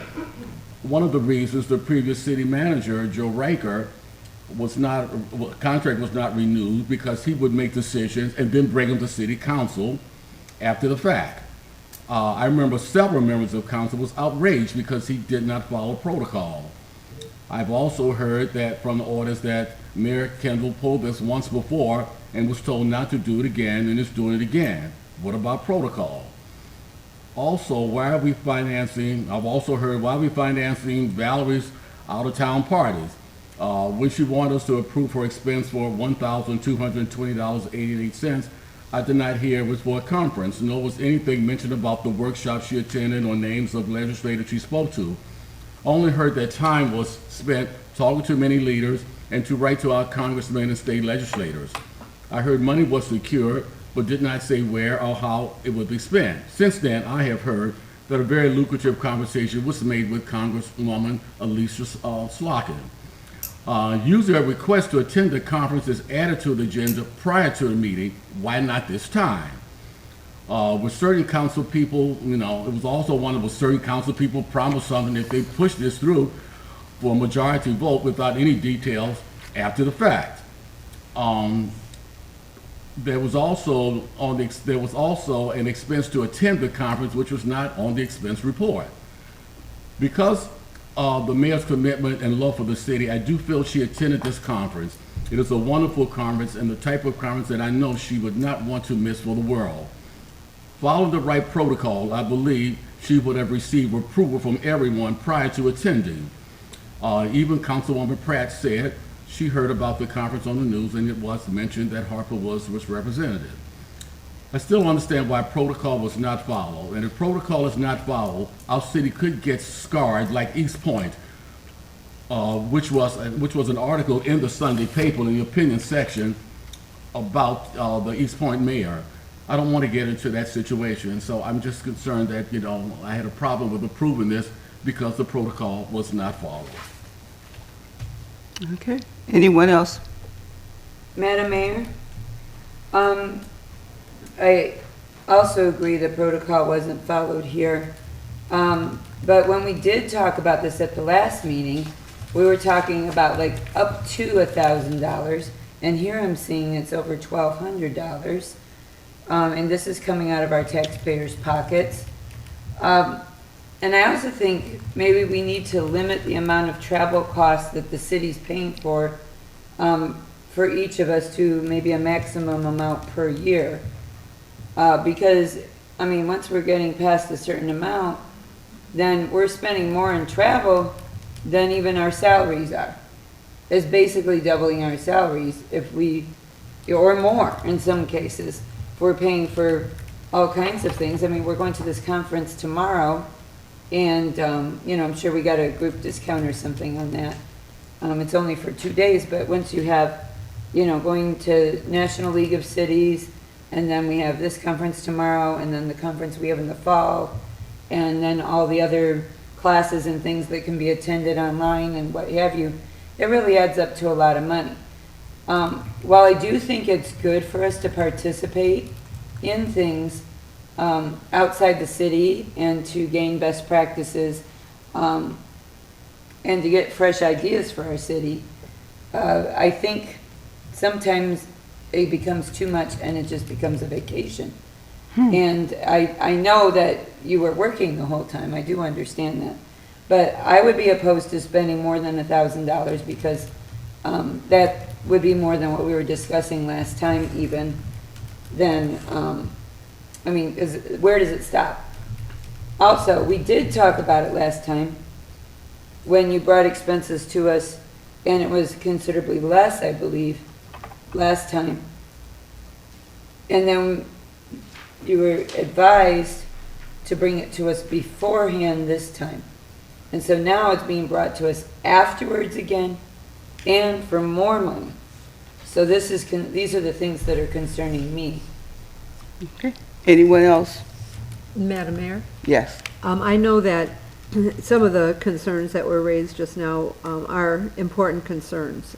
one of the reasons the previous city manager, Joe Riker, contract was not renewed because he would make decisions and then bring them to city council after the fact. I remember several members of council was outraged because he did not follow protocol. I've also heard that from the orders that Mayor Kendall pulled this once before and was told not to do it again and is doing it again. What about protocol? Also, I've also heard, why are we financing Valerie's out-of-town parties? When she wanted us to approve her expense for $1,220.88, I did not hear it was for a conference, nor was anything mentioned about the workshop she attended or names of legislators she spoke to. Only heard that time was spent talking to many leaders and to write to our congressmen and state legislators. I heard money was secured, but did not say where or how it would be spent. Since then, I have heard that a very lucrative conversation was made with Congresswoman Alicia Slocum. Usually a request to attend the conference is added to the agenda prior to the meeting. Why not this time? With certain council people, it was also one of the certain council people promised something if they pushed this through for a majority vote without any details after the fact. There was also an expense to attend the conference, which was not on the expense report. Because of the mayor's commitment and love for the city, I do feel she attended this conference. It is a wonderful conference and the type of conference that I know she would not want to miss for the world. Following the right protocol, I believe she would have received approval from everyone prior to attending. Even Councilwoman Pratt said she heard about the conference on the news and it was mentioned that Harper was representative. I still understand why protocol was not followed, and if protocol is not followed, our city could get scarred like East Point, which was an article in the Sunday paper in the opinion section about the East Point mayor. I don't want to get into that situation, so I'm just concerned that, I had a problem with approving this because the protocol was not followed. Okay. Anyone else? Madam Mayor, I also agree that protocol wasn't followed here. But when we did talk about this at the last meeting, we were talking about like up to $1,000, and here I'm seeing it's over $1,200. And this is coming out of our taxpayers' pockets. And I also think maybe we need to limit the amount of travel costs that the city's paying for each of us to maybe a maximum amount per year. Because, once we're getting past a certain amount, then we're spending more in travel than even our salaries are. It's basically doubling our salaries or more in some cases. If we're paying for all kinds of things. We're going to this conference tomorrow, and, I'm sure we got a group discount or something on that. It's only for 2 days, but once you have, going to National League of Cities, and then we have this conference tomorrow, and then the conference we have in the fall, and then all the other classes and things that can be attended online and what have you, it really adds up to a lot of money. While I do think it's good for us to participate in things outside the city and to gain best practices and to get fresh ideas for our city, I think sometimes it becomes too much and it just becomes a vacation. And I know that you were working the whole time. I do understand that. But I would be opposed to spending more than $1,000 because that would be more than what we were discussing last time even. Then, where does it stop? Also, we did talk about it last time when you brought expenses to us, and it was considerably less, I believe, last time. And then you were advised to bring it to us beforehand this time. And so now it's being brought to us afterwards again and for more money. So these are the things that are concerning me. Okay. Anyone else? Madam Mayor? Yes. I know that some of the concerns that were raised just now are important concerns.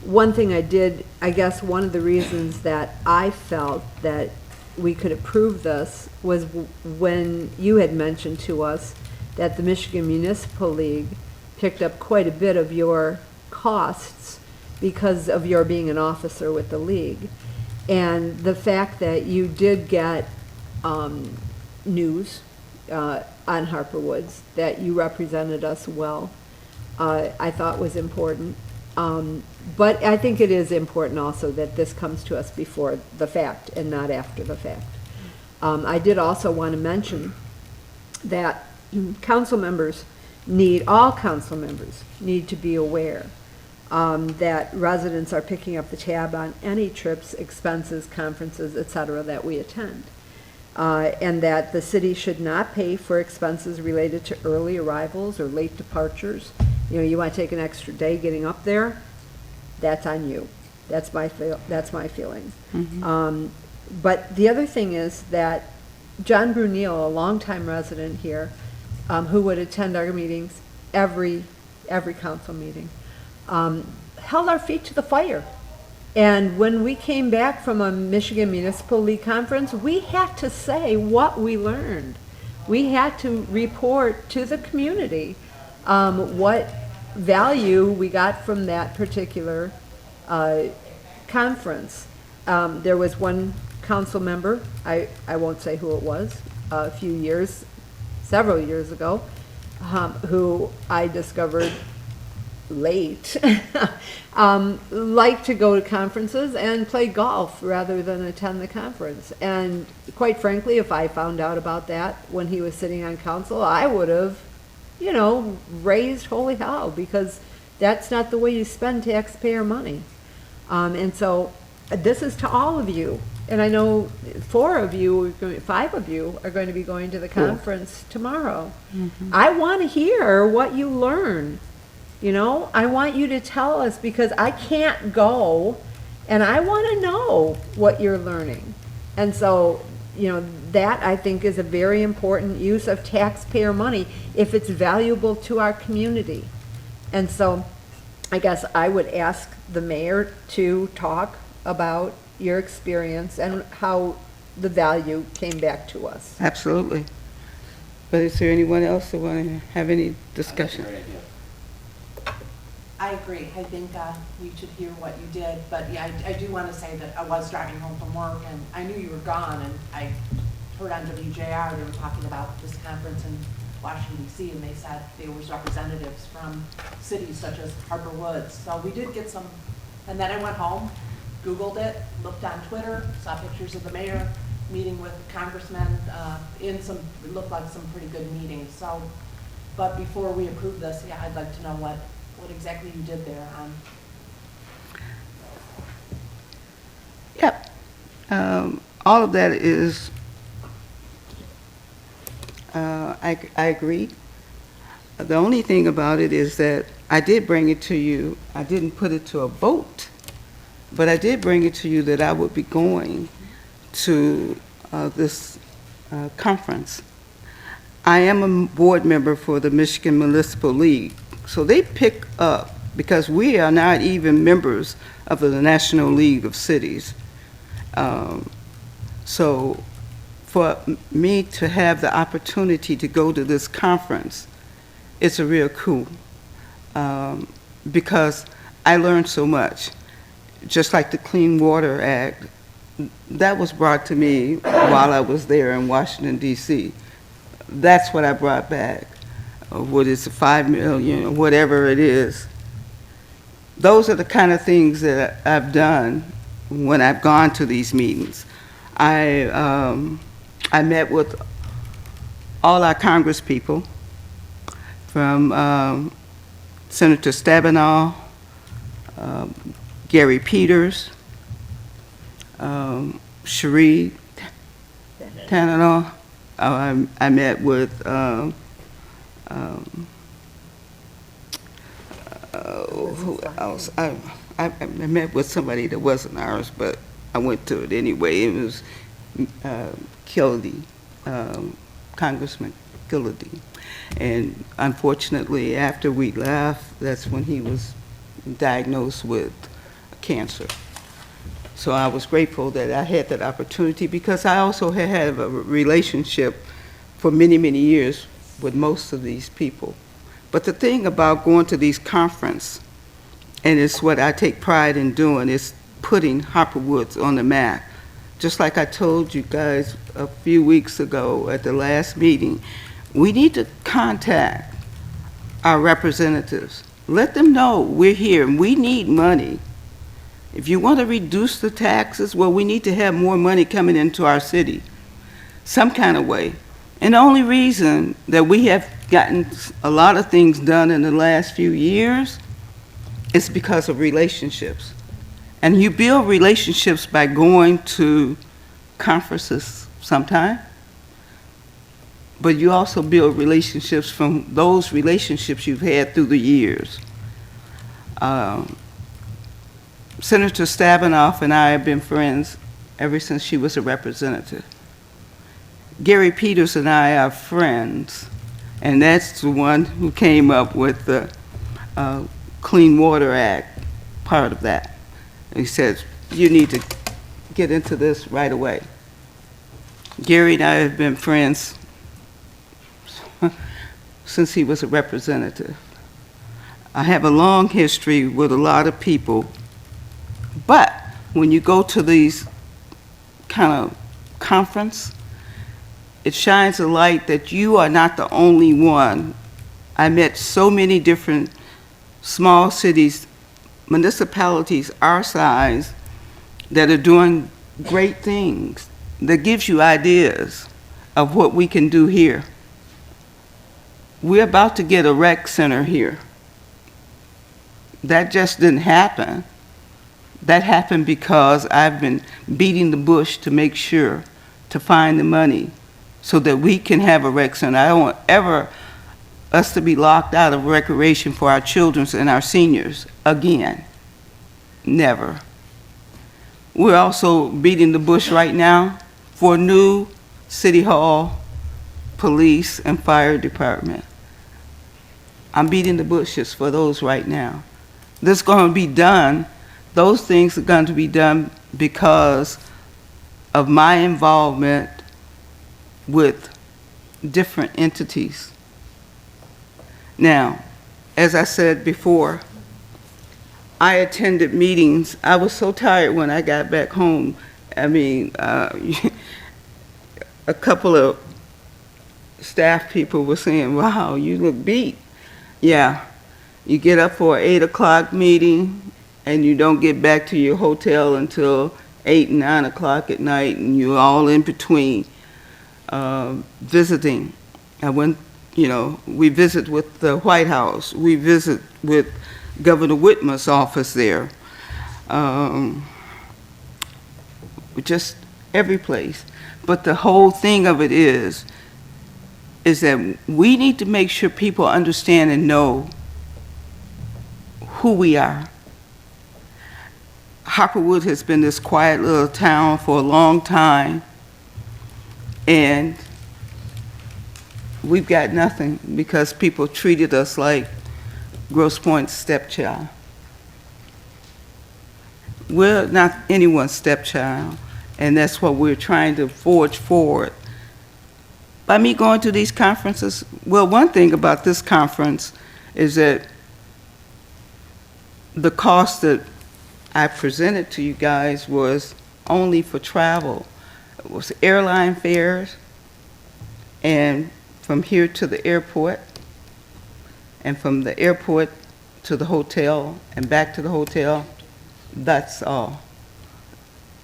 one thing I guess one of the reasons that I felt that we could approve this was when you had mentioned to us that the Michigan Municipal League picked up quite a bit of your costs because of your being an officer with the league. And the fact that you did get news on Harper Woods, that you represented us well, I thought was important. But I think it is important also that this comes to us before the fact and not after the fact. I did also want to mention that all council members need to be aware that residents are picking up the tab on any trips, expenses, conferences, et cetera, that we attend. And that the city should not pay for expenses related to early arrivals or late departures. You know, you want to take an extra day getting up there, that's on you. That's my feeling. But the other thing is that John Brunel, a longtime resident here, who would attend our meetings, every council meeting, held our feet to the fire. And when we came back from a Michigan Municipal League conference, we had to say what we learned. We had to report to the community what value we got from that particular conference. There was one council member, I won't say who it was, several years ago, who I discovered late, liked to go to conferences and play golf rather than attend the conference. And quite frankly, if I found out about that when he was sitting on council, I would have, raised holy hell, because that's not the way you spend taxpayer money. And so this is to all of you. And I know 5 of you are going to be going to the conference tomorrow. I want to hear what you learn. I want you to tell us, because I can't go, and I want to know what you're learning. And so, that I think is a very important use of taxpayer money if it's valuable to our community. And so I guess I would ask the mayor to talk about your experience and how the value came back to us. Absolutely. But is there anyone else that want to have any discussion? That's a great idea. I agree. I think we should hear what you did, but yeah, I do want to say that I was driving home from work and I knew you were gone, and I heard on WJR they were talking about this conference in Washington DC, and they said there was representatives from cities such as Harper Woods. So we did get some, and then I went home, Googled it, looked on Twitter, saw pictures of the mayor meeting with congressmen it looked like some pretty good meetings. So, but before we approve this, yeah, I'd like to know what exactly you did there. Yep. All of that is, I agree. The only thing about it is that I did bring it to you. I didn't put it to a vote, but I did bring it to you that I would be going to this conference. I am a board member for the Michigan Municipal League. So they pick up, because we are not even members of the National League of Cities. So for me to have the opportunity to go to this conference, it's a real coup, because I learned so much. Just like the Clean Water Act, that was brought to me while I was there in Washington, D.C. That's what I brought back. What is it, 5 million, or whatever it is. Those are the kind of things that I've done when I've gone to these meetings. I met with all our Congress people, from Senator Stabenow, Gary Peters, Cherie Tananoff. I met with who else? I met with somebody that wasn't ours, but I went to it anyway. It was Kildee, Congressman Kildee. And unfortunately, after we left, that's when he was diagnosed with cancer. So I was grateful that I had that opportunity because I also had a relationship for many, many years with most of these people. But the thing about going to these conferences, and it's what I take pride in doing, is putting Harper Woods on the map. Just like I told you guys a few weeks ago at the last meeting, we need to contact our representatives. Let them know we're here and we need money. If you want to reduce the taxes, well, we need to have more money coming into our city, some kind of way. And the only reason that we have gotten a lot of things done in the last few years is because of relationships. And you build relationships by going to conferences sometime, but you also build relationships from those relationships you've had through the years. Senator Stabenow and I have been friends ever since she was a representative. Gary Peters and I are friends, and that's the one who came up with the Clean Water Act, part of that. And he says, you need to get into this right away. Gary and I have been friends since he was a representative. I have a long history with a lot of people, but when you go to these kind of conference, it shines a light that you are not the only one. I met so many different small cities, municipalities our size, that are doing great things, that gives you ideas of what we can do here. We're about to get a rec center here. That just didn't happen. That happened because I've been beating the bush to make sure to find the money so that we can have a rec center. I don't want ever us to be locked out of recreation for our children and our seniors again. Never. We're also beating the bush right now for a new city hall, police, and fire department. I'm beating the bushes for those right now. This is going to be done. Those things are going to be done because of my involvement with different entities. Now, as I said before, I attended meetings. I was so tired when I got back home. I mean, a couple of staff people were saying, wow, you look beat. Yeah, you get up for an 8 o'clock meeting and you don't get back to your hotel until 8 and 9 o'clock at night, and you're all in between visiting. I went, we visit with the White House. We visit with Governor Whitmer's office there. Just every place. But the whole thing of it is that we need to make sure people understand and know who we are. Harper Woods has been this quiet little town for a long time, and we've got nothing because people treated us like Grosse Pointe's stepchild. We're not anyone's stepchild, and that's what we're trying to forge forward. By me going to these conferences, well, one thing about this conference is that the cost that I presented to you guys was only for travel. It was airline fares, and from here to the airport, and from the airport to the hotel, and back to the hotel. That's all.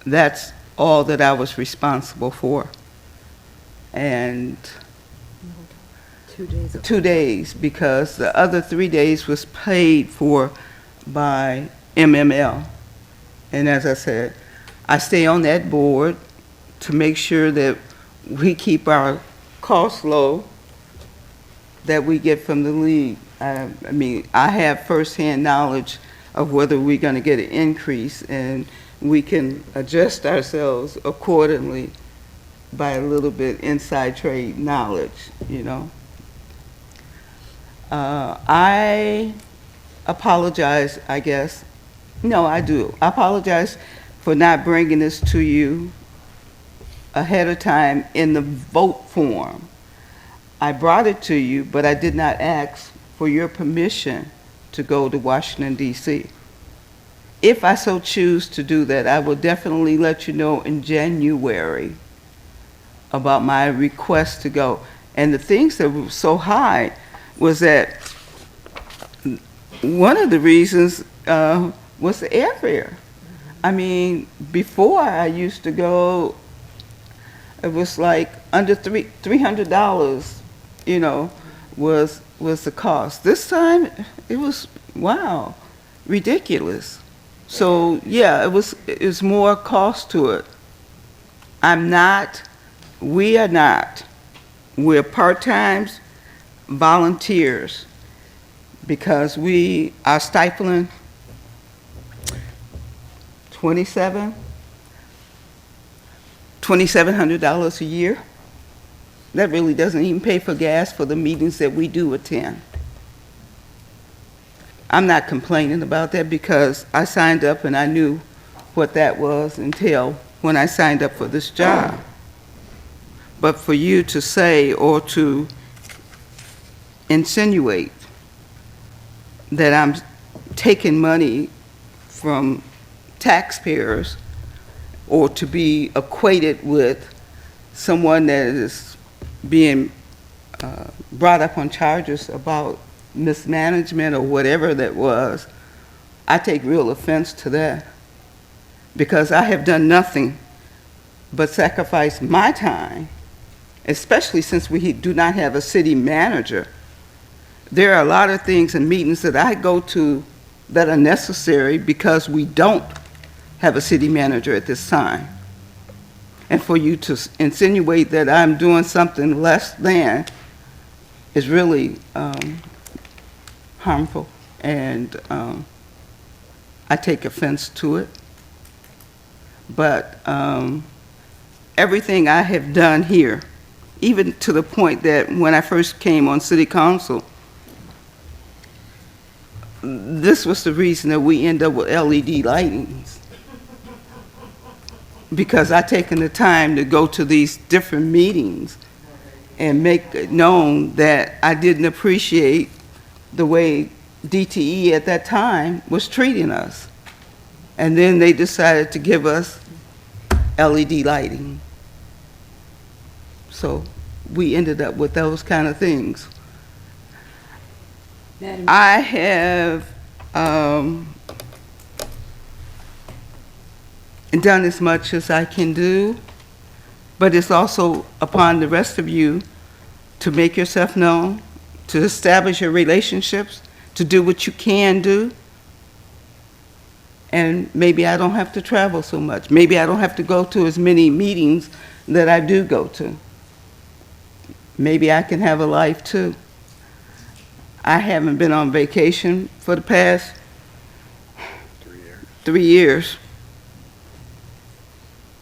That's all that I was responsible for. And 2 days. 2 days, because the other 3 days was paid for by MML. And as I said, I stay on that board to make sure that we keep our costs low that we get from the league. I mean, I have firsthand knowledge of whether we're going to get an increase, and we can adjust ourselves accordingly by a little bit inside trade knowledge, I apologize, I guess, No, I do. I apologize for not bringing this to you ahead of time in the vote form. I brought it to you, but I did not ask for your permission to go to Washington, D.C. If I so choose to do that, I will definitely let you know in January about my request to go. And the things that were so high was that one of the reasons was the airfare. I mean, before I used to go, it was like under $300, you know, was the cost. This time, it was, wow, ridiculous. So, yeah, it was more cost to it. We are not. We're part-times volunteers because we are stifling $2,700 a year. That really doesn't even pay for gas for the meetings that we do attend. I'm not complaining about that because I signed up and I knew what that was until when I signed up for this job. But for you to say or to insinuate that I'm taking money from taxpayers or to be equated with someone that is being brought up on charges about mismanagement or whatever that was, I take real offense to that because I have done nothing but sacrifice my time, especially since we do not have a city manager. There are a lot of things and meetings that I go to that are necessary because we don't have a city manager at this time. And for you to insinuate that I'm doing something less than is really harmful, and I take offense to it. But everything I have done here, even to the point that when I first came on city council, this was the reason that we end up with LED lightings. Because I taken the time to go to these different meetings and make it known that I didn't appreciate the way DTE at that time was treating us. And then they decided to give us LED lighting. So we ended up with those kind of things. Madam, I have done as much as I can do, but it's also upon the rest of you to make yourself known, to establish your relationships, to do what you can do. And maybe I don't have to travel so much. Maybe I don't have to go to as many meetings that I do go to. Maybe I can have a life too. I haven't been on vacation for the past 3 years.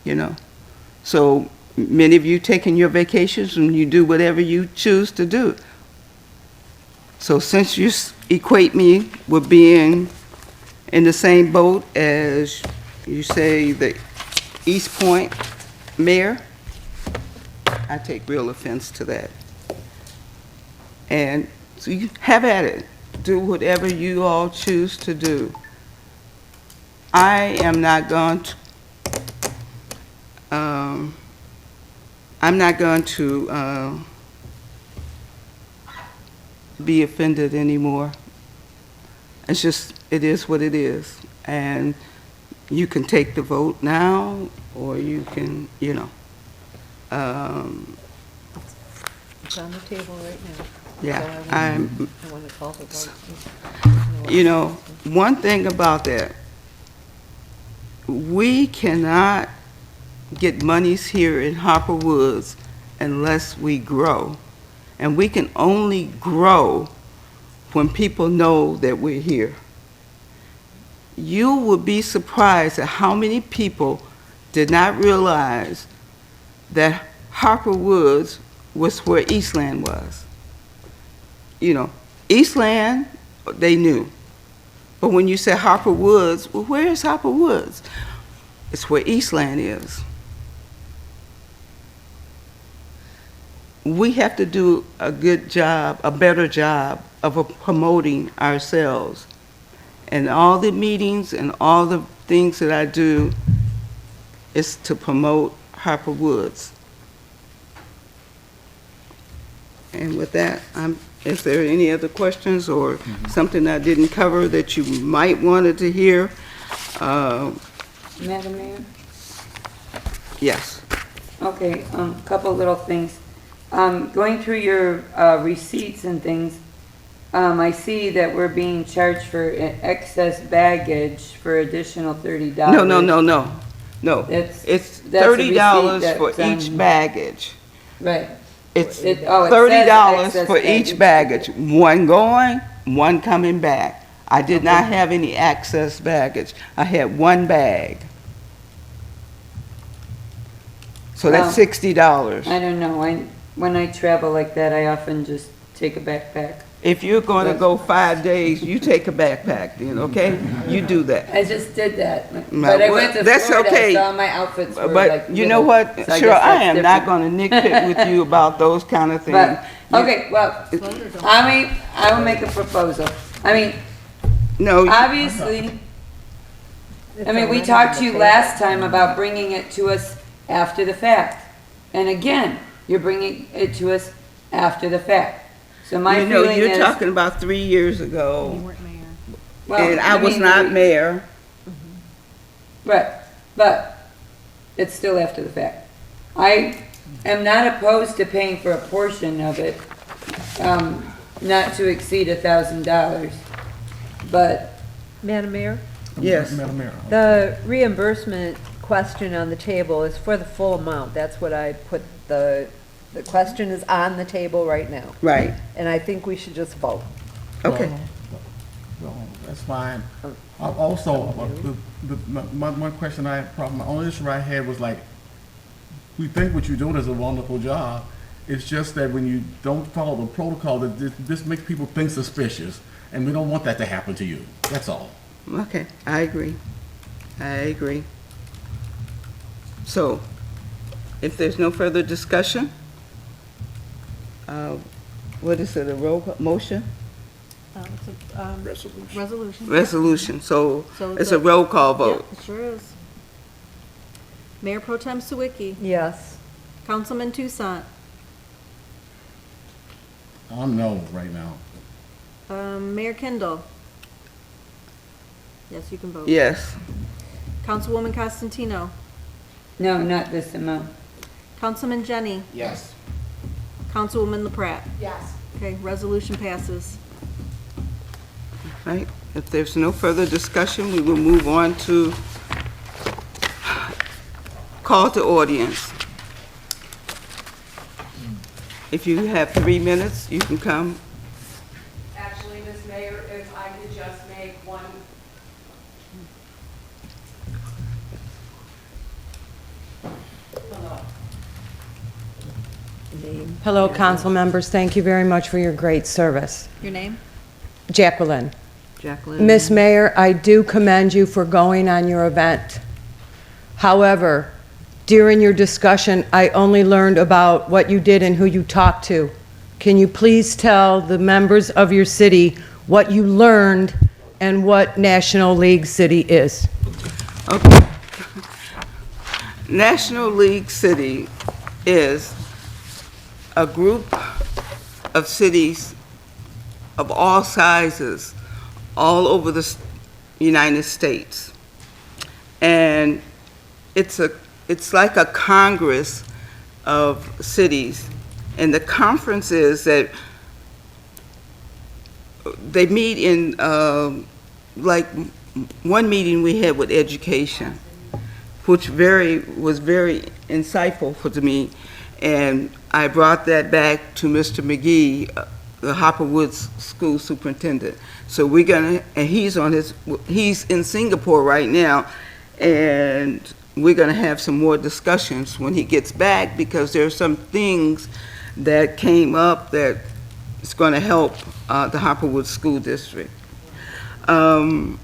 You know, so many of you taking your vacations and you do whatever you choose to do. So since you equate me with being in the same boat as, you say, the East Point mayor, I take real offense to that. And so you have at it. Do whatever you all choose to do. I am not going to be offended anymore. It's just, it is what it is. And you can take the vote now, or you can, you know. It's on the table right now. Yeah, So I want to call the vote. You know, one thing about that, we cannot get monies here in Harper Woods unless we grow. And we can only grow when people know that we're here. You would be surprised at how many people did not realize that Harper Woods was where Eastland was. You know, Eastland, they knew. But when you say Harper Woods, well, where is Harper Woods? It's where Eastland is. We have to do a good job, a better job of promoting ourselves. And all the meetings and all the things that I do is to promote Harper Woods. And with that, is there any other questions or something I didn't cover that you might wanted to hear? Madam Mayor? Yes. Okay, couple little things. Going through your receipts and things, I see that we're being charged for excess baggage for additional $30. No. That's- It's that's a receipt $30 for that's each on- baggage. Right. It's It says $30 excess for each baggage, one going, one coming back. I did not have any excess baggage. I had one bag. So that's Well, $60. I don't know, when I travel like that, I often just take a backpack. If you're going to go 5 days, you take a backpack then, okay? You do that. I just did that, No, but I well, went to that's Florida, okay. so my outfits were like But you know little, what? so I Sure, guess I that's am not different. going to nitpick with you about those kind of things. But, okay, well, I will make a proposal. I mean, No, obviously, we talked to you last time about bringing it to us after the fact. And again, you're bringing it to us after the fact. So my you know, feeling you're is. talking about 3 years You ago, weren't mayor. well, and I was mean, not we- mayor. Right, but it's still after the fact. I am not opposed to paying for a portion of it, not to exceed $1,000, but Madam Mayor, Yes. Madam Mayor. the reimbursement question on the table is for the full amount. That's what I put, the question is on the table right now. Right, And I think we should just vote. okay. Well, that's fine. Also, my question my only issue I had was like, we think what you're doing is a wonderful job. It's just that when you don't follow the protocol, that this makes people think suspicious, and we don't want that to happen to you. That's all. Okay, I agree. So, if there's no further discussion, what is it, a roll call, motion? It's a, Resolution. resolution. Resolution, so So it's the- a roll call vote. Yep, it sure is. Mayor Pro Tem Sawicki, Yes. Councilman Toussaint, I'm no right now. Mayor Kindle. Yes, you can vote. Yes, Councilwoman Costantino, no, not this amount. Councilman Jenny, Yes. Councilwoman LaPrat. Yes. Okay, resolution passes. right. If there's no further discussion, we will move on to call to audience. If you have 3 minutes, you can come. Actually, Ms. Mayor, if I could just make one. Hello, council members. Thank you very much for your great service. Your name? Jacqueline. Jacqueline? Miss Mayor, I do commend you for going on your event. However, during your discussion, I only learned about what you did and who you talked to. Can you please tell the members of your city what you learned and what National League City is? Okay. National League City is a group of cities of all sizes all over the United States. And it's like a congress of cities. And the conference is that they meet in, like, one meeting we had with education, which was very insightful to me. And I brought that back to Mr. McGee, the Harper Woods School Superintendent. So we're gonna, and he's in Singapore right now, and we're gonna have some more discussions when he gets back, because there are some things that came up that is gonna help the Harper Woods School District. One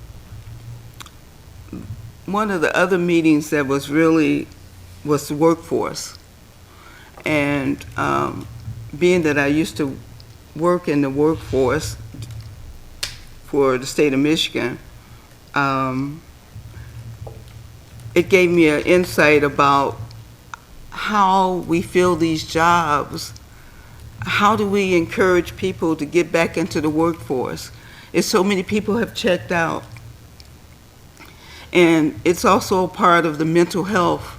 of the other meetings that was the workforce. And being that I used to work in the workforce for the state of Michigan, it gave me an insight about how we fill these jobs. How do we encourage people to get back into the workforce? It's so many people have checked out. And it's also a part of the mental health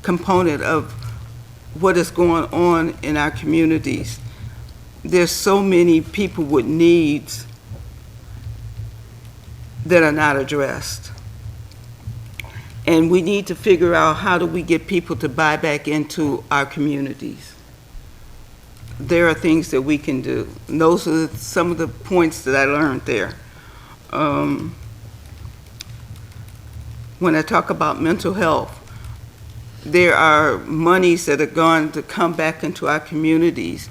component of what is going on in our communities. There's so many people with needs that are not addressed. And we need to figure out how do we get people to buy back into our communities. There are things that we can do. And those are some of the points that I learned there. When I talk about mental health, there are monies that are going to come back into our communities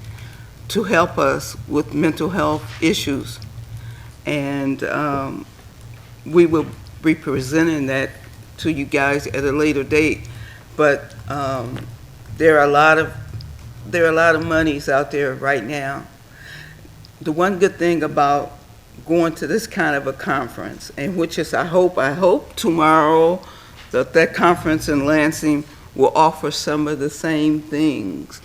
to help us with mental health issues. And we will be presenting that to you guys at a later date. But there are a lot of monies out there right now. The one good thing about going to this kind of a conference, and which is I hope tomorrow that conference in Lansing will offer some of the same things.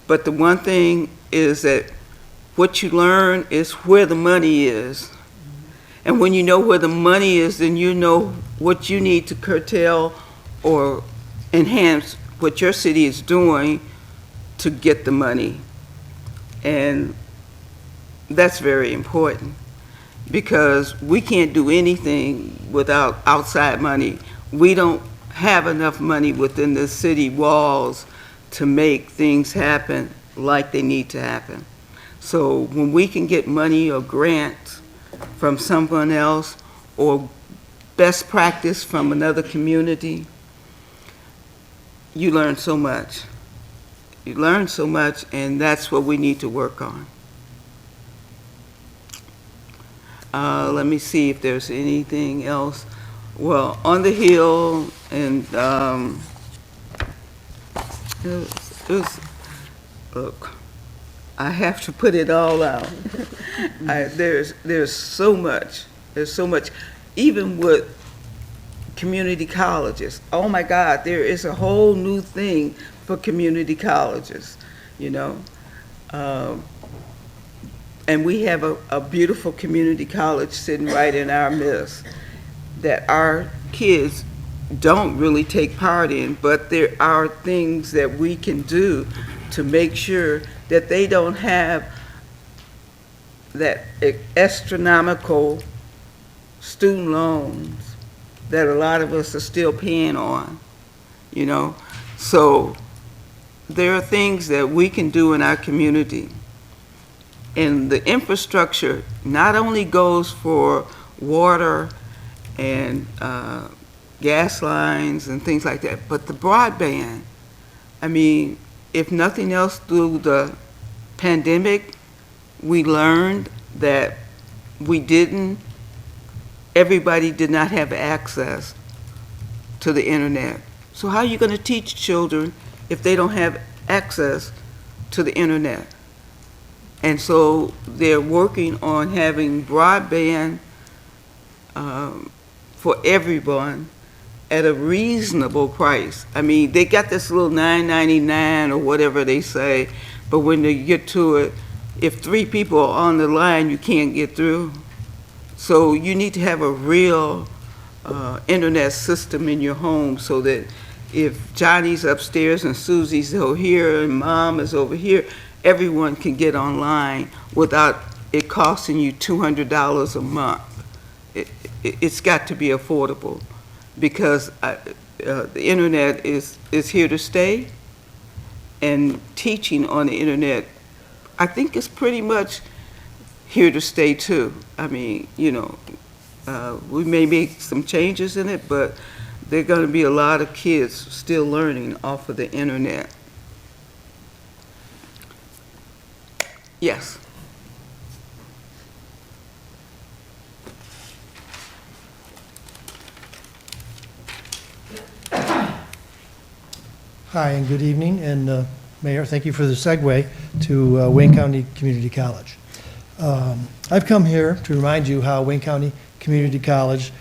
But the one thing is that what you learn is where the money is. And when you know where the money is, then you know what you need to curtail or enhance what your city is doing to get the money. And that's very important, because we can't do anything without outside money. We don't have enough money within the city walls to make things happen like they need to happen. So when we can get money or grants from someone else or best practice from another community, you learn so much. You learn so much, and that's what we need to work on. Let me see if there's anything else. Well, on the Hill, and look, I have to put it all out. There's so much. There's so much. Even with community colleges. Oh my God, there is a whole new thing for community colleges, you know. And we have a beautiful community college sitting right in our midst that our kids don't really take part in, but there are things that we can do to make sure that they don't have that astronomical student loans that a lot of us are still paying on, you know. So there are things that we can do in our community. And the infrastructure not only goes for water and gas lines and things like that, but the broadband. I mean, if nothing else, through the pandemic, we learned that everybody did not have access to the internet. So how are you going to teach children if they don't have access to the internet? And so they're working on having broadband for everyone at a reasonable price. I mean, they got this little $9.99 or whatever they say, but when they get to it, if 3 people are on the line, you can't get through. So you need to have a real internet system in your home so that if Johnny's upstairs and Susie's over here and Mom is over here, everyone can get online without it costing you $200 a month. It's got to be affordable, because the internet is here to stay, and teaching on the internet, I think, is pretty much here to stay too. I mean, you know, we may make some changes in it, but there are going to be a lot of kids still learning off of the internet. Yes. Hi, and good evening, and Mayor, thank you for the segue to Wayne County Community College. I've come here to remind you how Wayne County Community College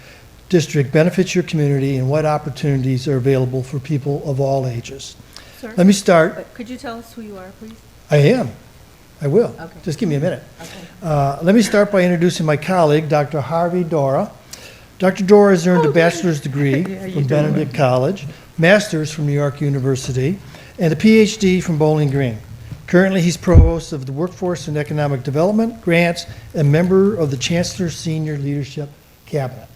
District benefits your community and what opportunities are available for people of all ages. Sir? Let me start. Could you tell us who you are, please? I am. I will. Okay. Just give me a minute. Let me start by introducing my colleague, Dr. Harvey Dora. Dr. Dora has earned a bachelor's degree from Benedict College, master's from New York University, and a PhD from Bowling Green. Currently, he's provost of the Workforce and Economic Development Grants and member of the Chancellor's Senior Leadership Cabinet.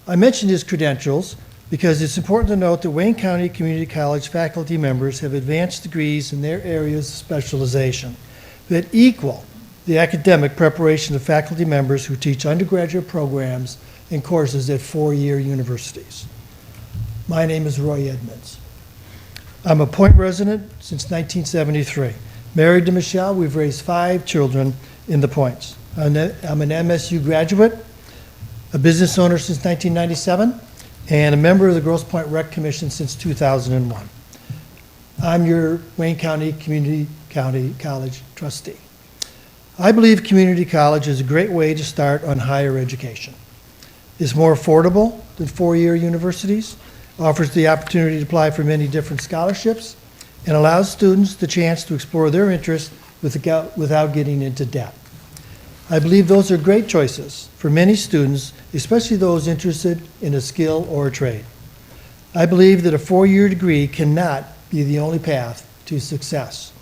I mentioned his credentials because it's important to note that Wayne County Community College faculty members have advanced degrees in their areas of specialization that equal the academic preparation of faculty members who teach undergraduate programs and courses at four-year universities. My name is Roy Edmonds. I'm a Point resident since 1973. Married to Michelle, we've raised 5 children in the Points. I'm an MSU graduate, a business owner since 1997, and a member of the Grosse Pointe Rec Commission since 2001. I'm your Wayne County Community College trustee. I believe community college is a great way to start on higher education. It's more affordable than four-year universities, offers the opportunity to apply for many different scholarships, and allows students the chance to explore their interests without getting into debt. I believe those are great choices for many students, especially those interested in a skill or a trade. I believe that a four-year degree cannot be the only path to success.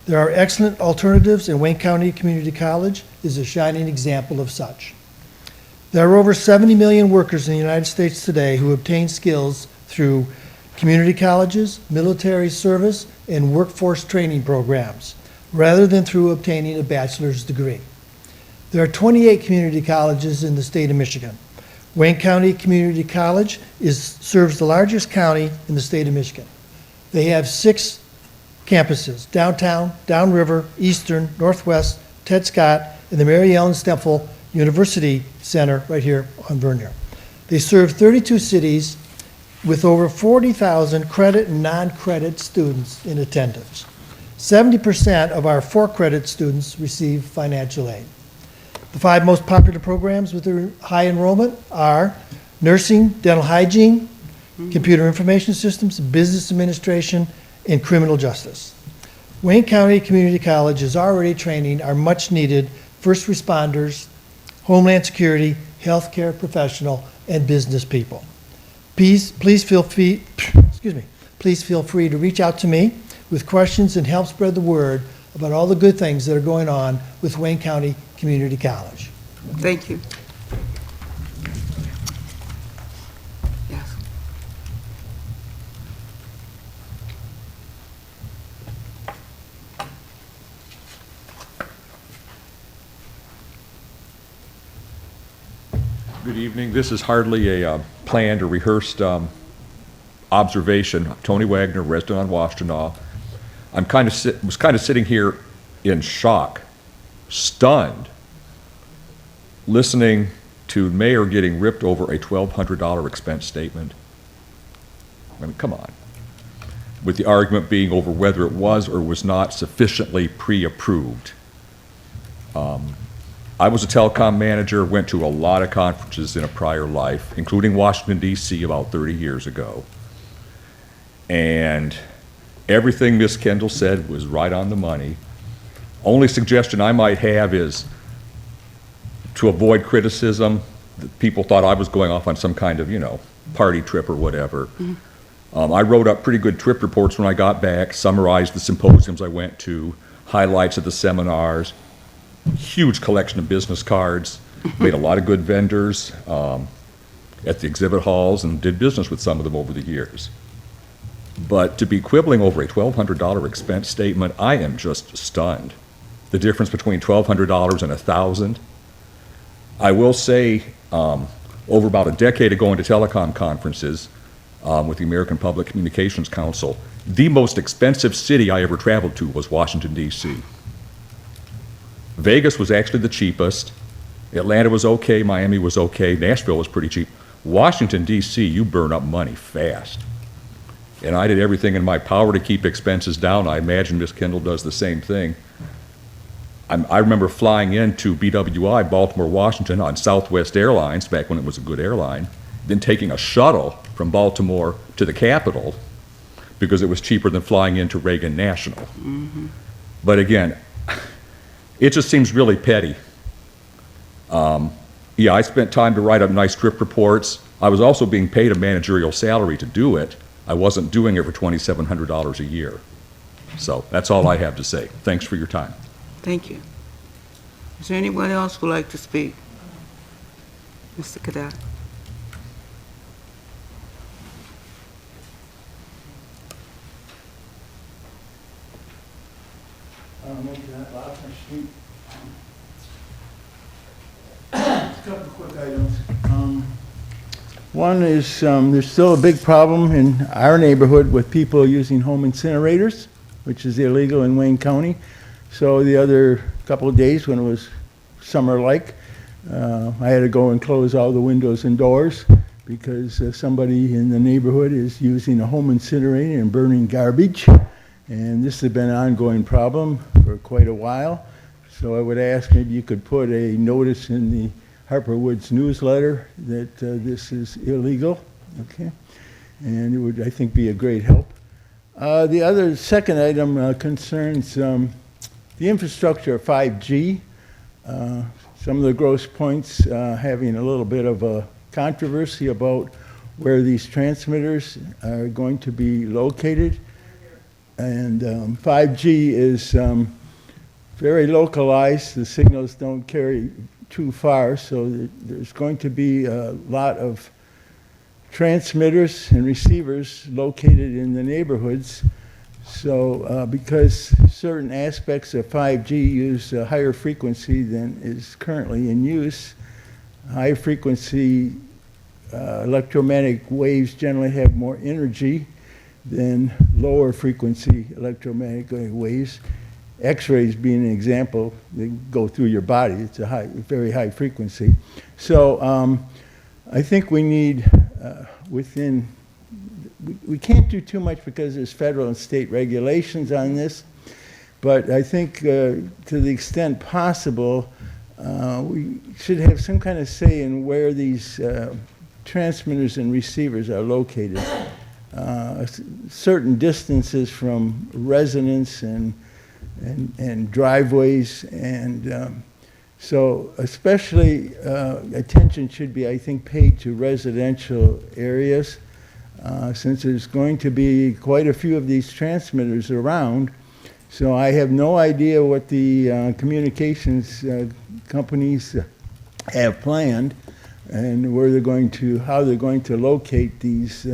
There are excellent alternatives, and Wayne County Community College is a shining example of such. There are over 70 million workers in the United States today who obtain skills through community colleges, military service, and workforce training programs, rather than through obtaining a bachelor's degree. There are 28 community colleges in the state of Michigan. Wayne County Community College serves the largest county in the state of Michigan. They have 6 campuses: downtown, downriver, eastern, northwest, Ted Scott, and the Mary Ellen Stempel University Center right here on Vernier. They serve 32 cities with over 40,000 credit and non-credit students in attendance. 70% of our for-credit students receive financial aid. The 5 most popular programs with their high enrollment are nursing, dental hygiene, computer information systems, business administration, and criminal justice. Wayne County Community College is already training our much-needed first responders, Homeland Security, healthcare professional, and business people. Please feel free to reach out to me with questions and help spread the word about all the good things that are going on with Wayne County Community College. Thank you. Yes. Good evening. This is hardly a planned or rehearsed observation. Tony Wagner, resident on Washtenaw. Was kind of sitting here in shock, stunned, listening to Mayor getting ripped over a $1,200 expense statement. I mean, come on. With the argument being over whether it was or was not sufficiently pre-approved. I was a telecom manager, went to a lot of conferences in a prior life, including Washington, D.C. about 30 years ago. And everything Ms. Kendall said was right on the money. Only suggestion I might have is to avoid criticism. That people thought I was going off on some kind of, party trip or whatever. I wrote up pretty good trip reports when I got back, summarized the symposiums I went to, highlights of the seminars, huge collection of business cards, made a lot of good vendors at the exhibit halls, and did business with some of them over the years. But to be quibbling over a $1,200 expense statement, I am just stunned. The difference between $1,200 and $1,000. I will say, over about a decade ago into telecom conferences with the American Public Communications Council, the most expensive city I ever traveled to was Washington, D.C. Vegas was actually the cheapest. Atlanta was okay, Miami was okay, Nashville was pretty cheap. Washington DC, you burn up money fast. And I did everything in my power to keep expenses down. I imagine Ms. Kendall does the same thing. I remember flying into BWI, Baltimore, Washington, on Southwest Airlines, back when it was a good airline, then taking a shuttle from Baltimore to the Capitol because it was cheaper than flying into Reagan National. But again, it just seems really petty. Yeah, I spent time to write up nice trip reports. I was also being paid a managerial salary to do it. I wasn't doing it for $2,700 a year. So that's all I have to say. Thanks for your time. Thank you. Is there anyone else who would like to speak? Mr. Kadat. A couple of quick items. One is there's still a big problem in our neighborhood with people using home incinerators, which is illegal in Wayne County. So the other couple of days when it was summer-like, I had to go and close all the windows and doors because somebody in the neighborhood is using a home incinerator and burning garbage. And this has been an ongoing problem for quite a while. So I would ask maybe you could put a notice in the Harper Woods newsletter that this is illegal, okay? And it would, I think, be a great help. The second item concerns the infrastructure of 5G. Some of the gross points having a little bit of a controversy about where these transmitters are going to be located. And 5G is very localized. The signals don't carry too far, so there's going to be a lot of transmitters and receivers located in the neighborhoods. So because certain aspects of 5G use a higher frequency than is currently in use, high frequency electromagnetic waves generally have more energy than lower frequency electromagnetic waves. X-rays being an example, they go through your body. It's a very high frequency. So I think we need we can't do too much because there's federal and state regulations on this, but I think to the extent possible, we should have some kind of say in where these transmitters and receivers are located. Certain distances from residents and driveways, and so especially attention should be, I think, paid to residential areas, since there's going to be quite a few of these transmitters around. So I have no idea what the communications companies have planned and where they're going to, how they're going to locate these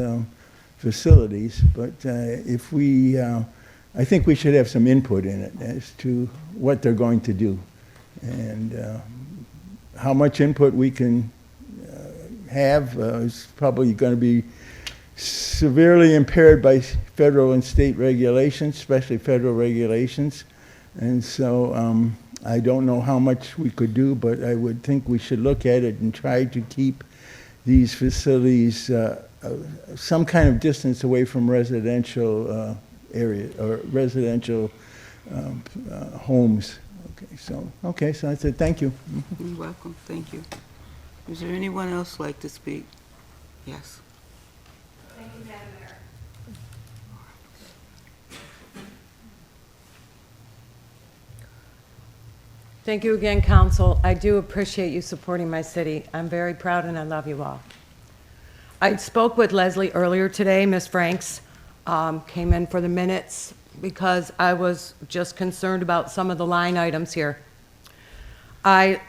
facilities. But if we I think we should have some input in it as to what they're going to do. And how much input we can have is probably going to be severely impaired by federal and state regulations, especially federal regulations. And so I don't know how much we could do, but I would think we should look at it and try to keep these facilities some kind of distance away from residential area or residential homes. Okay, so I said thank you. You're welcome. Thank you. Is there anyone else like to speak? Yes. Thank you, Madam Mayor. Thank you again, Council. I do appreciate you supporting my city. I'm very proud and I love you all. I spoke with Leslie earlier today. Ms. Franks came in for the minutes because I was just concerned about some of the line items here. I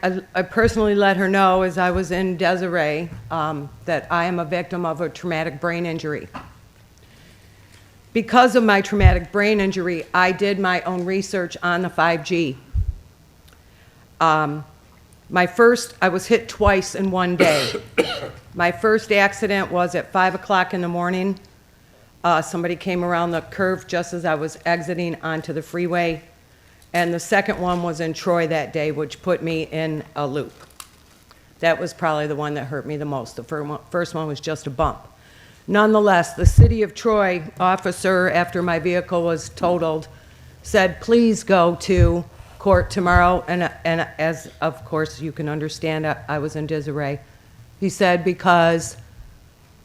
personally let her know as I was in Desiree that I am a victim of a traumatic brain injury. Because of my traumatic brain injury, I did my own research on the 5G. I was hit twice in one day. My first accident was at 5 o'clock in the morning. Somebody came around the curve just as I was exiting onto the freeway. And the second one was in Troy that day, which put me in a loop. That was probably the one that hurt me the most. The first one was just a bump. Nonetheless, the City of Troy officer, after my vehicle was totaled, said, please go to court tomorrow. And as, of course, you can understand, I was in disarray. He said, because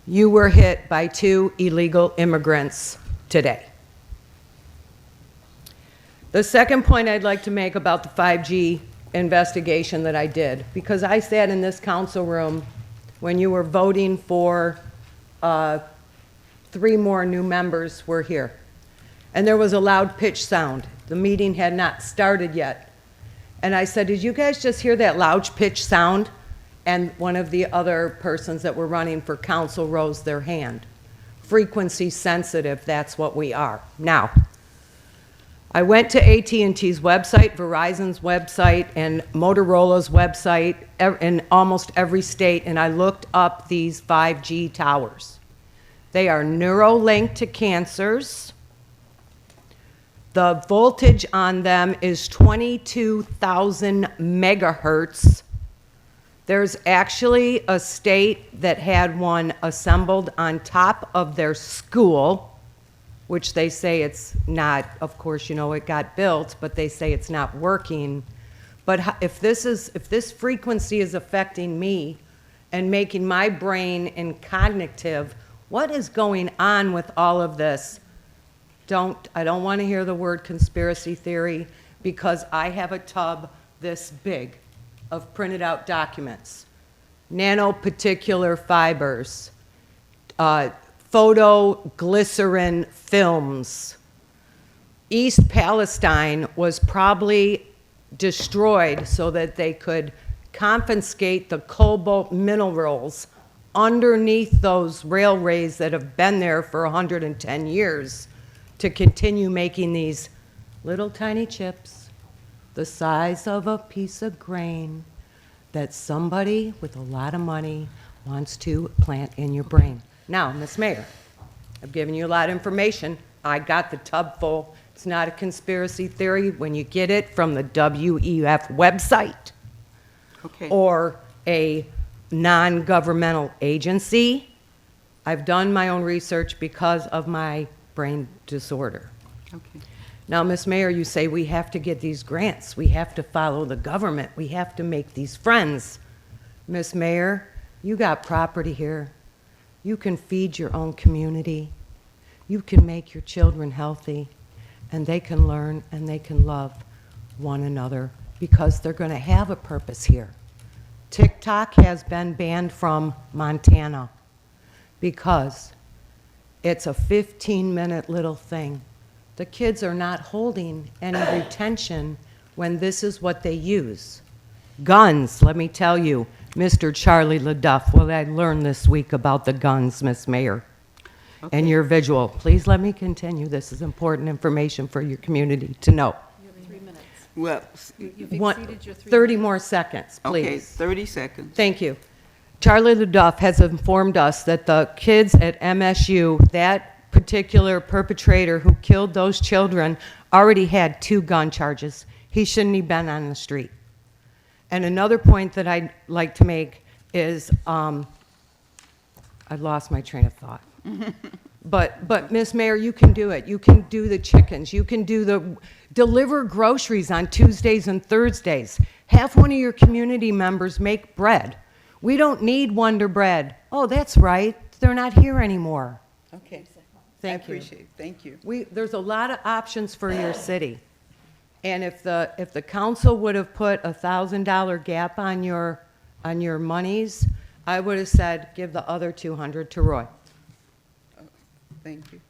you were hit by 2 illegal immigrants today. The second point I'd like to make about the 5G investigation that I did, because I sat in this council room when you were voting for 3 more new members were here. And there was a loud pitch sound. The meeting had not started yet. And I said, did you guys just hear that loud pitch sound? And one of the other persons that were running for council rose their hand. Frequency sensitive, that's what we are. Now, I went to AT&T's website, Verizon's website, and Motorola's website in almost every state, and I looked up these 5G towers. They are neurolinked to cancers. The voltage on them is 22,000 megahertz. There's actually a state that had one assembled on top of their school, which they say it's not, of course, you know, it got built, but they say it's not working. But if this frequency is affecting me and making my brain incognitive, what is going on with all of this? I don't want to hear the word conspiracy theory, because I have a tub this big of printed out documents, nanoparticular fibers, photoglycerin films. East Palestine was probably destroyed so that they could confiscate the cobalt minerals underneath those railways that have been there for 110 years to continue making these little tiny chips the size of a piece of grain that somebody with a lot of money wants to plant in your brain. Now, Ms. Mayor, I've given you a lot of information. I got the tub full. It's not a conspiracy theory when you get it from the WEF website or a non-governmental agency. I've done my own research because of my brain disorder. Okay. Now, Ms. Mayor, you say we have to get these grants. We have to follow the government. We have to make these friends. Ms. Mayor, you got property here. You can feed your own community. You can make your children healthy, and they can learn and they can love one another because they're going to have a purpose here. TikTok has been banned from Montana because it's a 15-minute little thing. The kids are not holding any retention when this is what they use. Guns, let me tell you, Mr. Charlie LaDuff, what I learned this week about the guns, Ms. Mayor, and your visual. Please let me continue. This is important information for your community to know. You have 3 minutes. Well, You've One- exceeded your 3 30 minutes. more seconds, please. okay, 30 seconds. Thank you. Charlie LaDuff has informed us that the kids at MSU, that particular perpetrator who killed those children, already had 2 gun charges. He shouldn't have been on the street. And another point that I'd like to make is, I lost my train of thought. But Ms. Mayor, you can do it. You can do the chickens. You can deliver groceries on Tuesdays and Thursdays. Have one of your community members make bread. We don't need Wonder Bread. Oh, that's right. They're not here anymore. Okay. Thank I you. appreciate it. Thank you. There's a lot of options for your city. And if the council would have put a $1,000 gap on your monies, I would have said, give the other 200 to Roy. Thank you.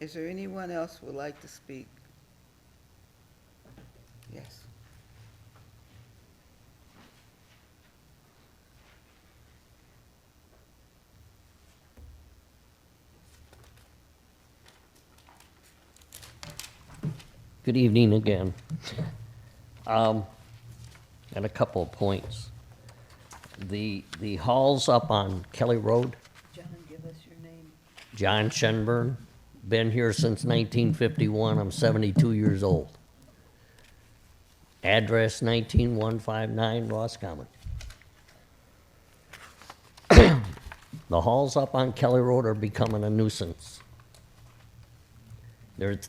Is there anyone else who would like to speak? Yes. Good evening again. And a couple of points. The halls up on Kelly Road. John, give us your name. John Shenburne, been here since 1951. I'm 72 years old. address 19159 Roscommon. The halls up on Kelly Road are becoming a nuisance. They're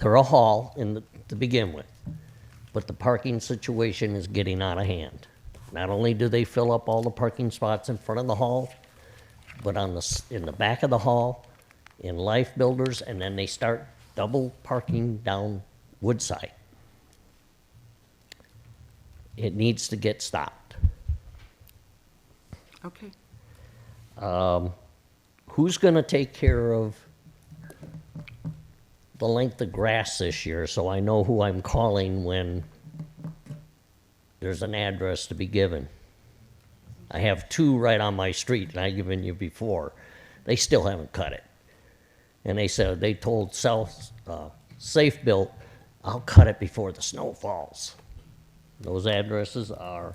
a hall to begin with, but the parking situation is getting out of hand. Not only do they fill up all the parking spots in front of the hall, but in the back of the hall, in Life Builders, and then they start double parking down Woodside. It needs to get stopped. Okay. Who's gonna take care of the length of grass this year, so I know who I'm calling when there's an address to be given? I have two right on my street, and I've given you before. They still haven't cut it. And they told Safe Built, I'll cut it before the snow falls. Those addresses are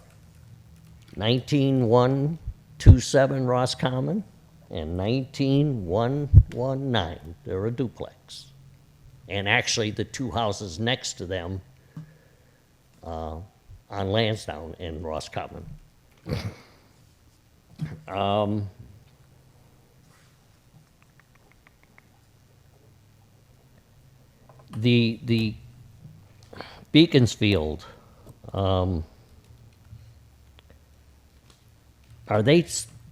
19127 Roscommon and 19119. They're a duplex. And actually, the two houses next to them on Lansdowne in Roscommon. The Beaconsfield, are they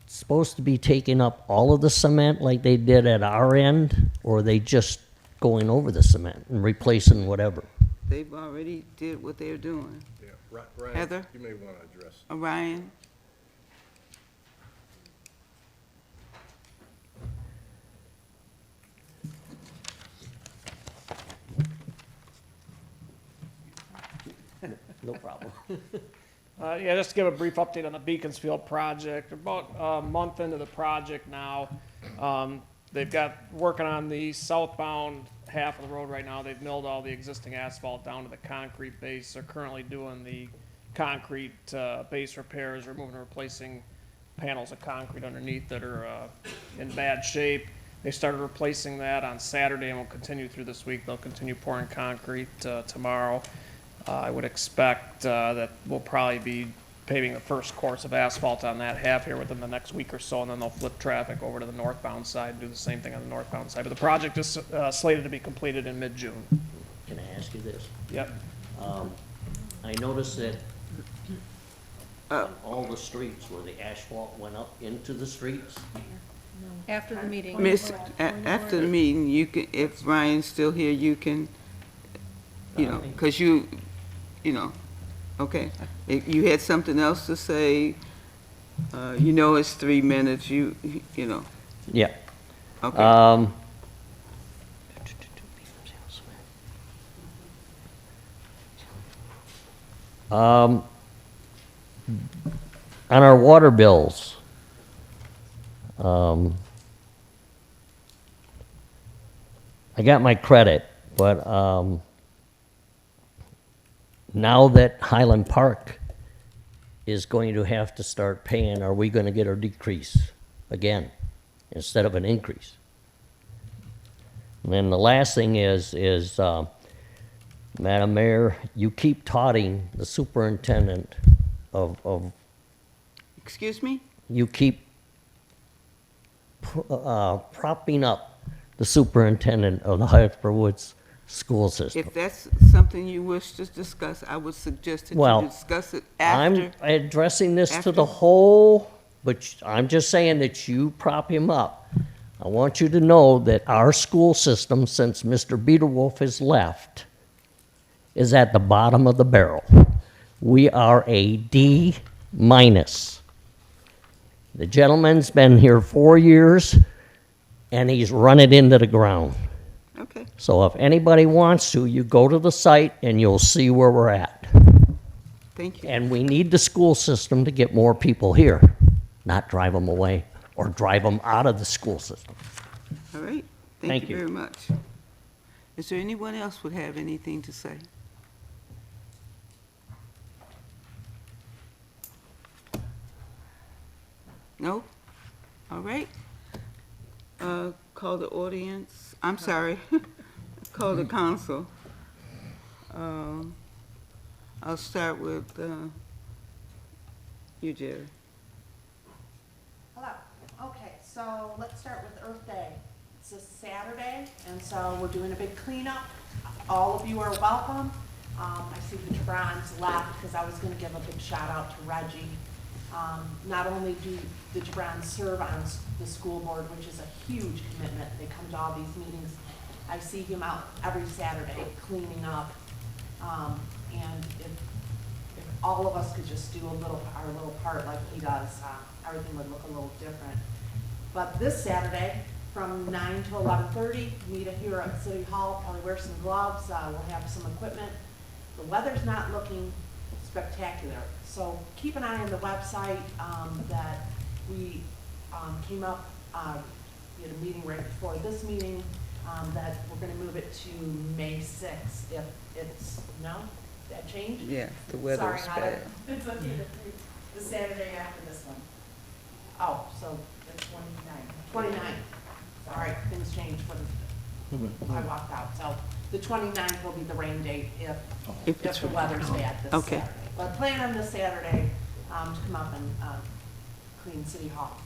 supposed to be taking up all of the cement like they did at our end, or are they just going over the cement and replacing whatever? They've already did what they're doing. Yeah, Ryan, Heather? you may want to address. Ryan? No problem. Yeah, just to give a brief update on the Beaconsfield project. About a month into the project now. They've got, working on the southbound half of the road right now. They've milled all the existing asphalt down to the concrete base. They're currently doing the concrete base repairs, removing and replacing panels of concrete underneath that are in bad shape. They started replacing that on Saturday and will continue through this week. They'll continue pouring concrete tomorrow. I would expect that we'll probably be paving the first course of asphalt on that half here within the next week or so, and then they'll flip traffic over to the northbound side and do the same thing on the northbound side. But the project is slated to be completed in mid-June. Can I ask you this? Yep. I noticed that on all the streets where the asphalt went up into the streets, After the meeting. Miss, after the meeting, you can, if Ryan's still here, you can, because you know, okay. If you had something else to say, it's 3 minutes, you know. yeah. Okay. On our water bills, I got my credit, but now that Highland Park is going to have to start paying, are we going to get a decrease again instead of an increase? And then the last thing is Madam Mayor, you keep taunting the superintendent of Excuse me? you keep propping up the superintendent of the Hyattsville Woods school system. If that's something you wish to discuss, I would suggest that Well, you discuss it after. I'm addressing this to after- the whole, but I'm just saying that you prop him up. I want you to know that our school system, since Mr. Beeterwolf has left, is at the bottom of the barrel. We are a D minus. The gentleman's been here 4 years, and he's run it into the ground. Okay, So if anybody wants to, you go to the site and you'll see where we're at. thank you. And we need the school system to get more people here, not drive them away or drive them out of the school system. All right, Thank thank you you. very much. Is there anyone else would have anything to say? No? All right. Call the audience, I'm sorry, call the council. I'll start with you, Jerry. Hello. Okay, so let's start with Earth Day. It's a Saturday, and so we're doing a big cleanup. All of you are welcome. I see the Jabrons left because I was going to give a big shout out to Reggie. Not only do the Jabrons serve on the school board, which is a huge commitment, they come to all these meetings. I see him out every Saturday cleaning up. And if all of us could just do our little part like he does, everything would look a little different. But this Saturday, from 9 to 11:30, meet here at City Hall, probably wear some gloves, we'll have some equipment. The weather's not looking spectacular, so keep an eye on the website that we came up, we had a meeting right before this meeting, that we're gonna move it to May 6th, if it's, no? That changed? Yeah, the weather's Sorry, bad. It's okay, the Saturday after this one. Oh, so the 29th. Sorry, things changed when I walked out. So the 29th will be the rain date if the weather's bad this Okay. Saturday. But plan on this Saturday to come up and clean City Hall.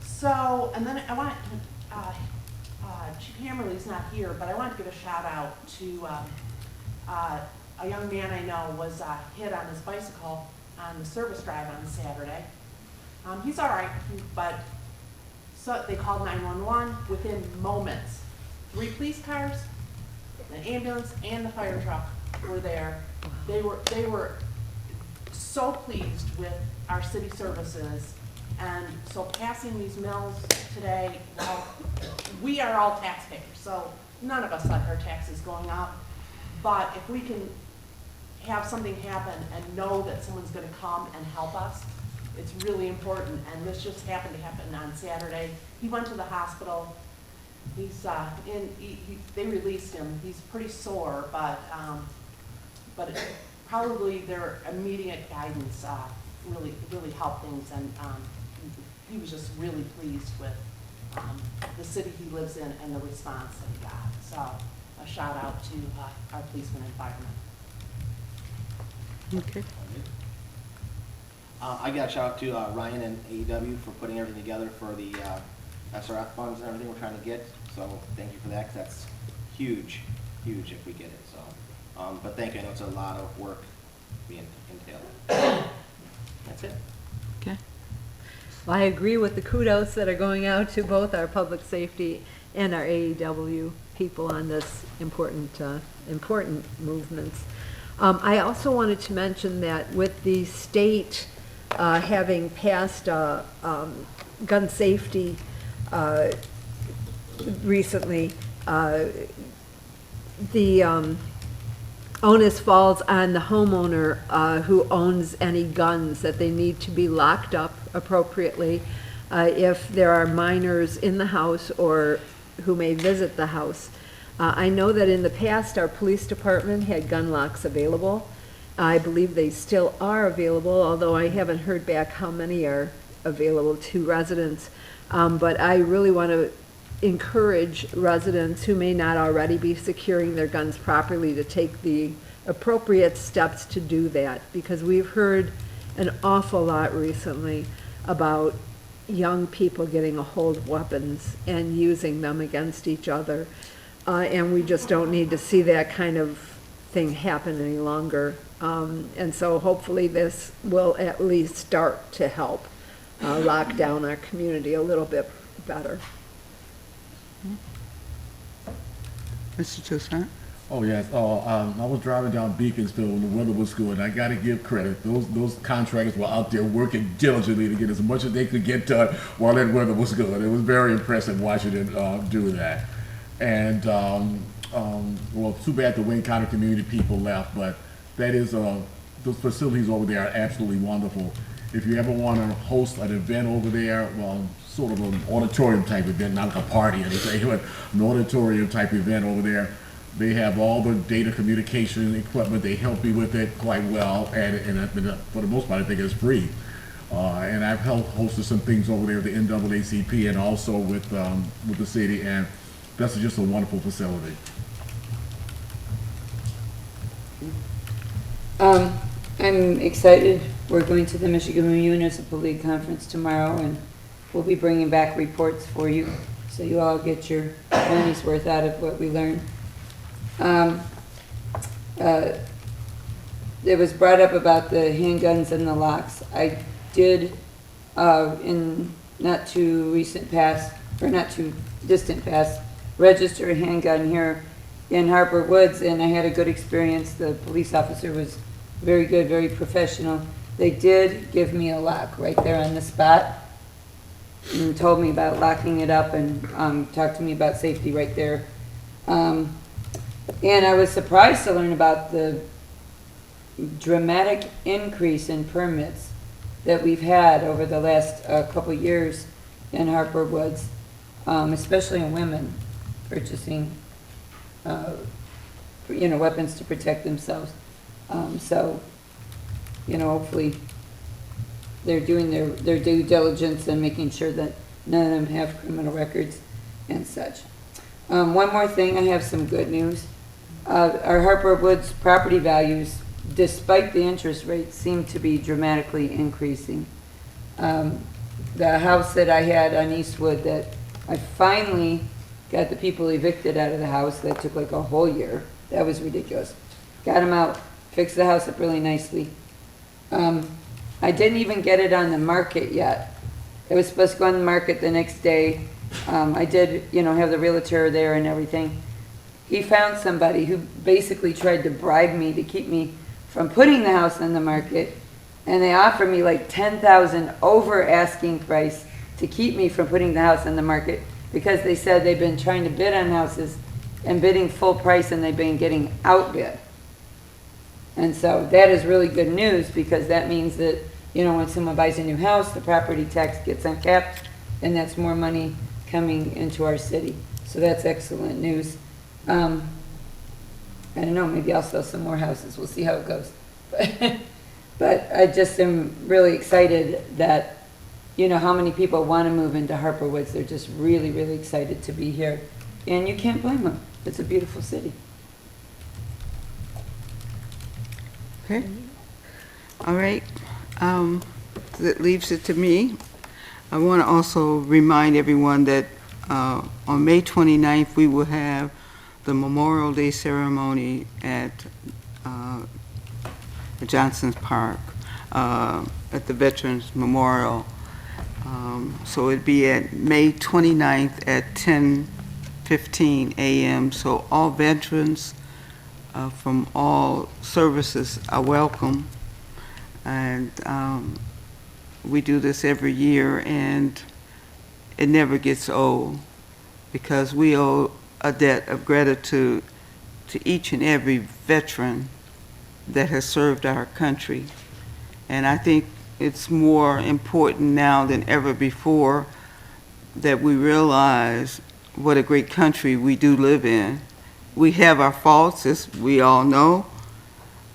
So, and then I want, Chief Hammerly's not here, but I want to give a shout out to a young man I know was hit on his bicycle on the service drive on Saturday. He's all right, but so they called 911 within moments. 3 police cars, the ambulance, and the fire truck were there. They were so pleased with our city services. And so passing these mills today, well, we are all taxpayers, so none of us like our taxes going up. But if we can have something happen and know that someone's gonna come and help us, it's really important. And this just happened to happen on Saturday. He went to the hospital. He's they released him. He's pretty sore, but probably their immediate guidance really helped things. And he was just really pleased with the city he lives in and the response that he got. So a shout out to our policemen and firemen. Okay. I got a shout out to Ryan and AEW for putting everything together for the SRF funds and everything we're trying to get. So thank you for that, 'cause that's huge if we get it. So, but thank you. I know it's a lot of work being entailed. That's it. Okay. Well, I agree with the kudos that are going out to both our public safety and our AEW people on this important movements. I also wanted to mention that with the state having passed gun safety recently, the onus falls on the homeowner who owns any guns, that they need to be locked up appropriately if there are minors in the house or who may visit the house. I know that in the past, our police department had gun locks available. I believe they still are available, although I haven't heard back how many are available to residents. But I really want to encourage residents who may not already be securing their guns properly to take the appropriate steps to do that, because we've heard an awful lot recently about young people getting a hold of weapons and using them against each other. And we just don't need to see that kind of thing happen any longer. And so hopefully this will at least start to help lock down our community a little bit better. Mr. Toussaint? Oh, yes. I was driving down Beaconsfield when the weather was good. I got to give credit. Those contractors were out there working diligently to get as much as they could get done while that weather was good. It was very impressive watching them do that. And, well, too bad the Wayne County community people left, but that is, those facilities over there are absolutely wonderful. If you ever want to host an event over there, well, sort of an auditorium type event, not like a party or anything, but an auditorium type event over there, they have all the data communication equipment. They help you with it quite well, and for the most part, I think it's free. And I've helped hosted some things over there at the NAACP and also with the city, and that's just a wonderful facility. I'm excited. We're going to the Michigan Municipal League Conference tomorrow, and we'll be bringing back reports for you, so you all get your money's worth out of what we learned. It was brought up about the handguns and the locks. I did, in not too recent past, or not too distant past, register a handgun here in Harper Woods, and I had a good experience. The police officer was very good, very professional. They did give me a lock right there on the spot and told me about locking it up and talked to me about safety right there. And I was surprised to learn about the dramatic increase in permits that we've had over the last couple years in Harper Woods, especially in women purchasing, weapons to protect themselves. So, hopefully they're doing their due diligence and making sure that none of them have criminal records and such. One more thing, I have some good news. Our Harper Woods property values, despite the interest rates, seem to be dramatically increasing. The house that I had on Eastwood that I finally got the people evicted out of the house, that took like a whole year. That was ridiculous. Got them out, fixed the house up really nicely. I didn't even get it on the market yet. It was supposed to go on the market the next day. I did, have the realtor there and everything. He found somebody who basically tried to bribe me to keep me from putting the house on the market, and they offered me like $10,000 over asking price to keep me from putting the house on the market, because they said they've been trying to bid on houses and bidding full price, and they've been getting outbid. And so that is really good news, because that means that, when someone buys a new house, the property tax gets uncapped, and that's more money coming into our city. So that's excellent news. I don't know, maybe I'll sell some more houses. We'll see how it goes. But I just am really excited that, how many people want to move into Harper Woods. They're just really, really excited to be here. And you can't blame them. It's a beautiful city. Okay. All right. That leaves it to me. I want to also remind everyone that on May 29th, we will have the Memorial Day ceremony at Johnson's Park, at the Veterans Memorial. So it'd be at May 29th at 10:15 a.m. So all veterans from all services are welcome. And we do this every year, and it never gets old, because we owe a debt of gratitude to each and every veteran that has served our country. And I think it's more important now than ever before that we realize what a great country we do live in. We have our faults, as we all know,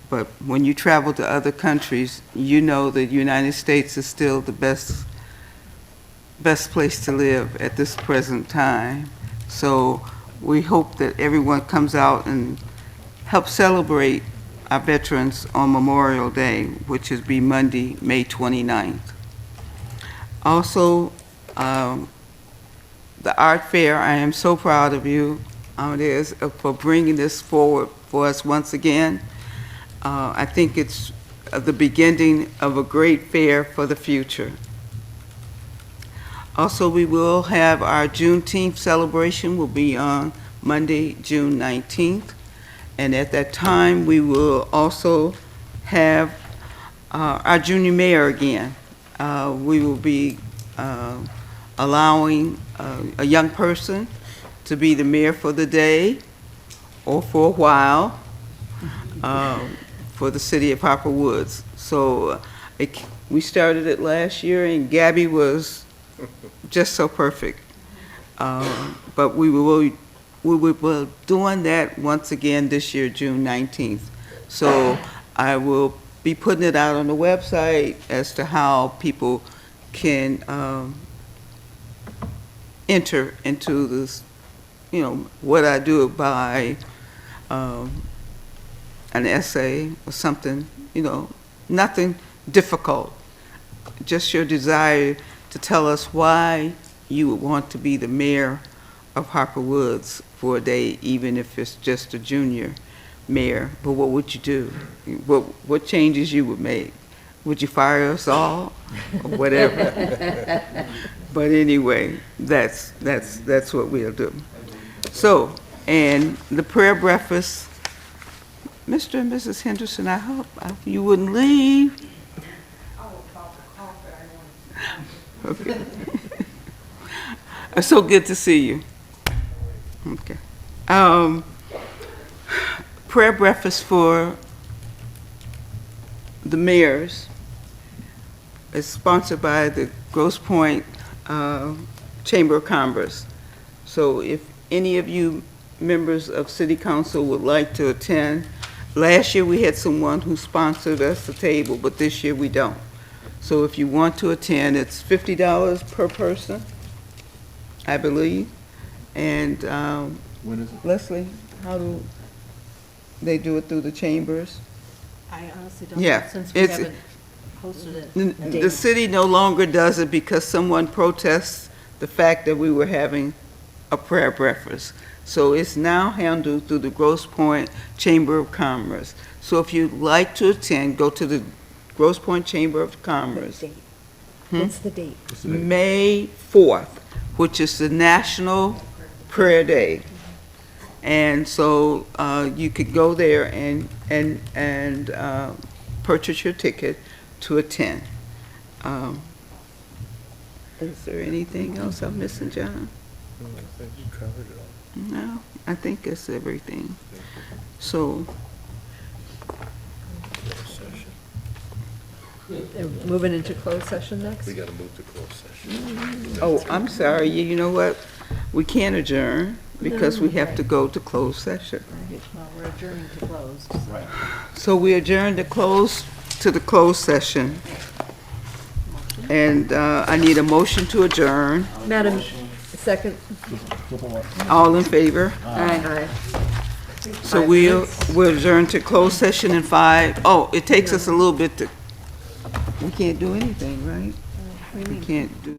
but when you travel to other countries, you know that the United States is still the best place to live at this present time. So we hope that everyone comes out and helps celebrate our veterans on Memorial Day, which is be Monday, May 29th. Also, the art fair, I am so proud of you, Amadeus, for bringing this forward for us once again. I think it's the beginning of a great fair for the future. Also, we will have our Juneteenth celebration, will be on Monday, June 19th. And at that time, we will also have our junior mayor again. We will be allowing a young person to be the mayor for the day or for a while for the city of Harper Woods. So we started it last year, and Gabby was just so perfect. But we will be doing that once again this year, June 19th. So I will be putting it out on the website as to how people can enter into this, what I do by an essay or something, nothing difficult. Just your desire to tell us why you would want to be the mayor of Harper Woods for a day, even if it's just a junior mayor. But what would you do? What changes you would make? Would you fire us all or whatever? But anyway, that's what we'll do. So, and the prayer breakfast, Mr. and Mrs. Henderson, I hope you wouldn't leave. Okay. It's so good to see you. Okay. Prayer breakfast for the mayors is sponsored by the Grosse Pointe Chamber of Commerce. So if any of you members of City Council would like to attend, last year we had someone who sponsored us a table, but this year we don't. So if you want to attend, it's $50 per person, I believe. And When is it? Leslie, how do they do it through the chambers? I honestly don't Yeah, know, since we it's- haven't posted it. The city no longer does it because someone protests the fact that we were having a prayer breakfast. So it's now handled through the Grosse Pointe Chamber of Commerce. So if you'd like to attend, go to the Grosse Pointe Chamber of Commerce. What's the date? May 4th, which is the National Prayer Day. And so you could go there and purchase your ticket to attend. Is there anything else I'm missing, John? I think you covered it all. No, I think that's everything. So, Moving into closed session next? gotta move to closed session. oh, I'm sorry, you know what? We can't adjourn because we have to go to closed session. Well, we're adjourning to close. Right. So we adjourn to the closed session. And I need a motion to adjourn. Madam, second. All in favor? Aye. So we'll adjourn to closed session in 5. Oh, it takes us a little bit to, we can't do anything, right? We can't do.